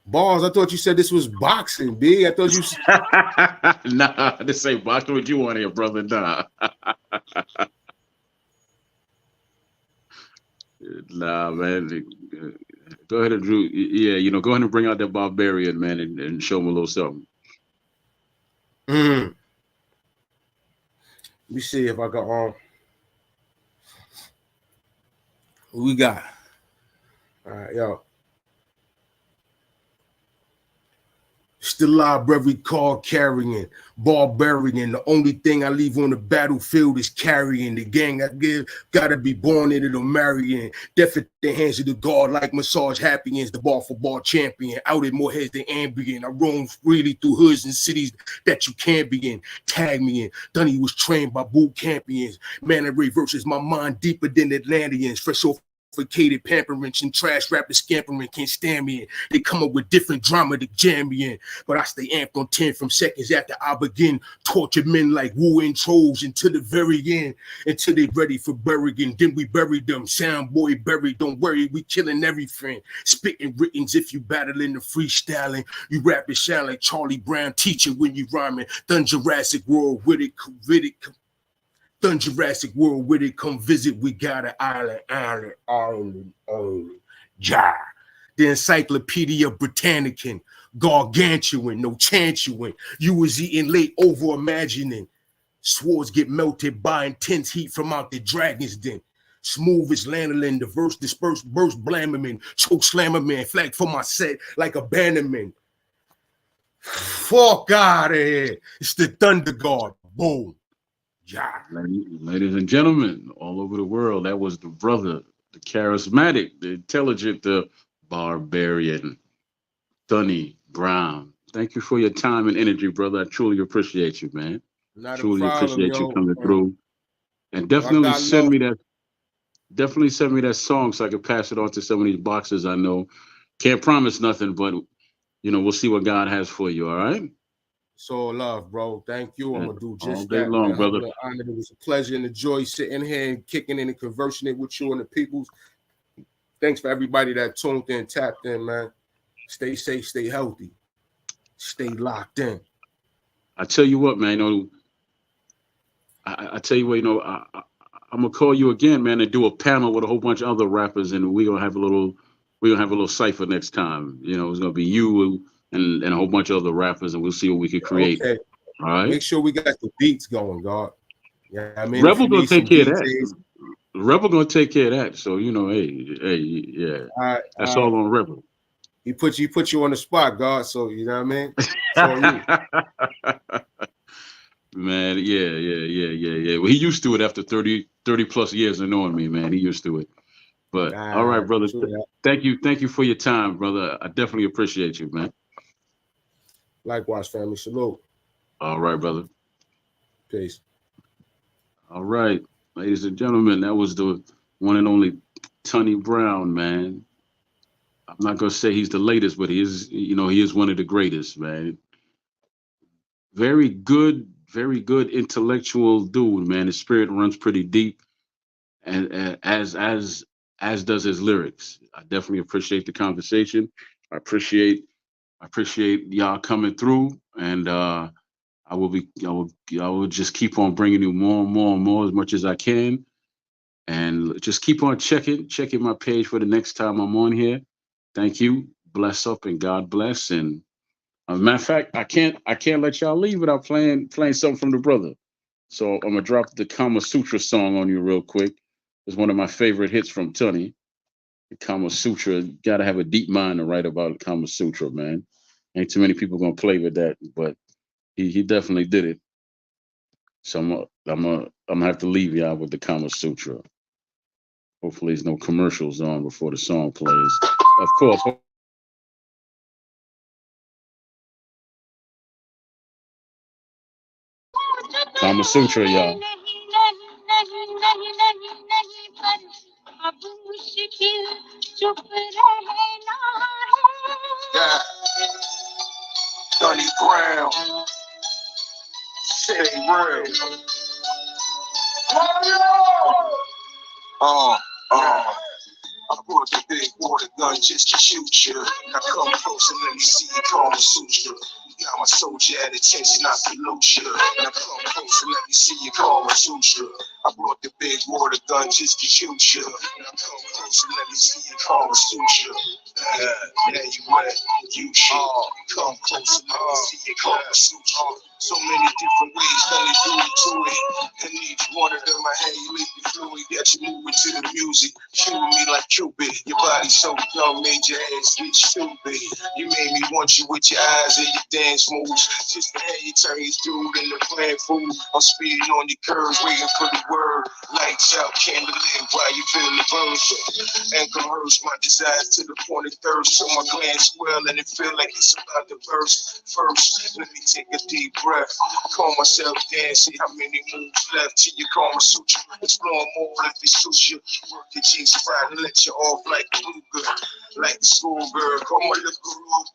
Bars? I thought you said this was boxing, B. I thought you. Nah, this ain't boxing. What you want here, brother? Nah. Nah, man. Go ahead and Drew. Yeah, you know, go ahead and bring out that barbarian, man, and show him a little something. Let me see if I got what we got. All right, yo. It's the library card carrying, barbarian. The only thing I leave on the battlefield is carrying. The gang I give, gotta be born in it or marrying. Death at the hands of the guard like massage happyins. The bar for bar champion. Out in more heads than ambient. I roam freely through hoods and cities that you can't be in. Tag me in. Thunny was trained by boot campions. Man, it reverses my mind deeper than Atlanteans. Fresh off sophisticated pampering and trash rappers scampering can't stand me in. They come up with different drama to jam me in, but I stay amped on 10 from seconds after I begin. Torture men like wooing trolls until the very end, until they ready for burying. Then we bury them. Sound boy buried. Don't worry, we killing everything. Spitting writtens if you battling the freestyling. You rapping sound like Charlie Brown teaching when you rhyming. Done Jurassic World with it. Done Jurassic World with it, come visit. We got an island. Yeah. The Encyclopedia Britannican, gargantuan, no chance you win. You was eating late, over imagining. Swords get melted by intense heat from out the dragon's den. Smooth as lanolin, diverse, dispersed, burst, blammerman, choke slammerman, flag for my set like a bannerman. Fuck out of here. It's the Thunder God. Boom. Yeah. Ladies and gentlemen, all over the world, that was the brother, the charismatic, the intelligent, the barbarian, Thunny Brown. Thank you for your time and energy, brother. I truly appreciate you, man. Truly appreciate you coming through. And definitely send me that. Definitely send me that song so I can pass it on to some of these boxers I know. Can't promise nothing, but you know, we'll see what God has for you. All right. It's all love, bro. Thank you. I'm gonna do just all day that, long, man. brother. It was a pleasure and a joy sitting here and kicking in and conversing it with you and the peoples. Thanks for everybody that tuned in, tapped in, man. Stay safe, stay healthy, stay locked in. I tell you what, man. You know, I tell you what, you know, I'm gonna call you again, man, and do a panel with a whole bunch of other rappers, and we're gonna have a little cipher next time. You know, it's gonna be you and a whole bunch of other rappers, and we'll see what we can create. Okay. All right. Make sure we got the beats going, God. Yeah, I mean, Rebel gonna take care of that. Rebel gonna take care of that. So you know, hey, yeah, that's all on Rebel. He put you on the spot, God. So you know what I mean. It's on you. Man, yeah. Well, he used to it after 30 plus years of knowing me, man. He used to it. But all right, brother. Thank you for your time, brother. I definitely appreciate you, man. Likewise, family. Salute. All right, brother. Peace. All right, ladies and gentlemen, that was the one and only Thunny Brown, man. I'm not gonna say he's the latest, but he is one of the greatest, man. Very good intellectual dude, man. His spirit runs pretty deep, and as does his lyrics. I definitely appreciate the conversation. I appreciate y'all coming through, and I will just keep on bringing you more and more and more as much as I can. And just keep on checking my page for the next time I'm on here. Thank you. Bless up and God bless. And as a matter of fact, I can't let y'all leave without playing something from the brother. So I'm gonna drop the Kama Sutra song on you real quick. It's one of my favorite hits from Thunny. The Kama Sutra. Gotta have a deep mind to write about Kama Sutra, man. Ain't too many people gonna play with that, but he definitely did it. So I'm gonna have to leave y'all with the Kama Sutra. Hopefully, there's no commercials on before the song plays. Of course. Kama Sutra, y'all. Yeah. Thunny Brown. Say real. I brought the big water gun just to shoot you. Now come close and let me see you Kama Sutra. You got my soldier at attention, I salute you. Now come close and let me see you Kama Sutra. I brought the big water gun just to shoot you. Now come close and let me see you Kama Sutra. Yeah, you wet, you should. Come close and let me see you Kama Sutra. So many different ways that they do it to it. And each one of them I had you leave the fluid that you move into the music. Shooting me like Cupid. Your body so dumb, made your ass get stupid. You made me want you with your eyes and your dance moves. Just to have you turn your dude into playing fool. I'm speeding on your curves, waiting for the word. Lights out, candlelit while you feel the verse. And converse my desires to the point of thirst. So my glands swell and it feel like it's about to burst. First, let me take a deep breath. Calm myself down, see how many moves left till you Kama Sutra. Explore more if it suits you. Work your cheeks right and let you off like a Ruger. Like the schoolgirl, come on, little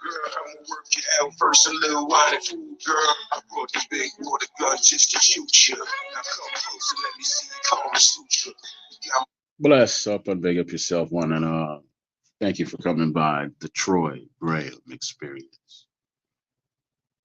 girl. I'ma work you out first, a little wine and food, girl. I brought the big water gun just to shoot you. Now come close and let me see you Kama Sutra. Bless up and big up yourself, one and all. Thank you for coming by the Troy Graham Experience.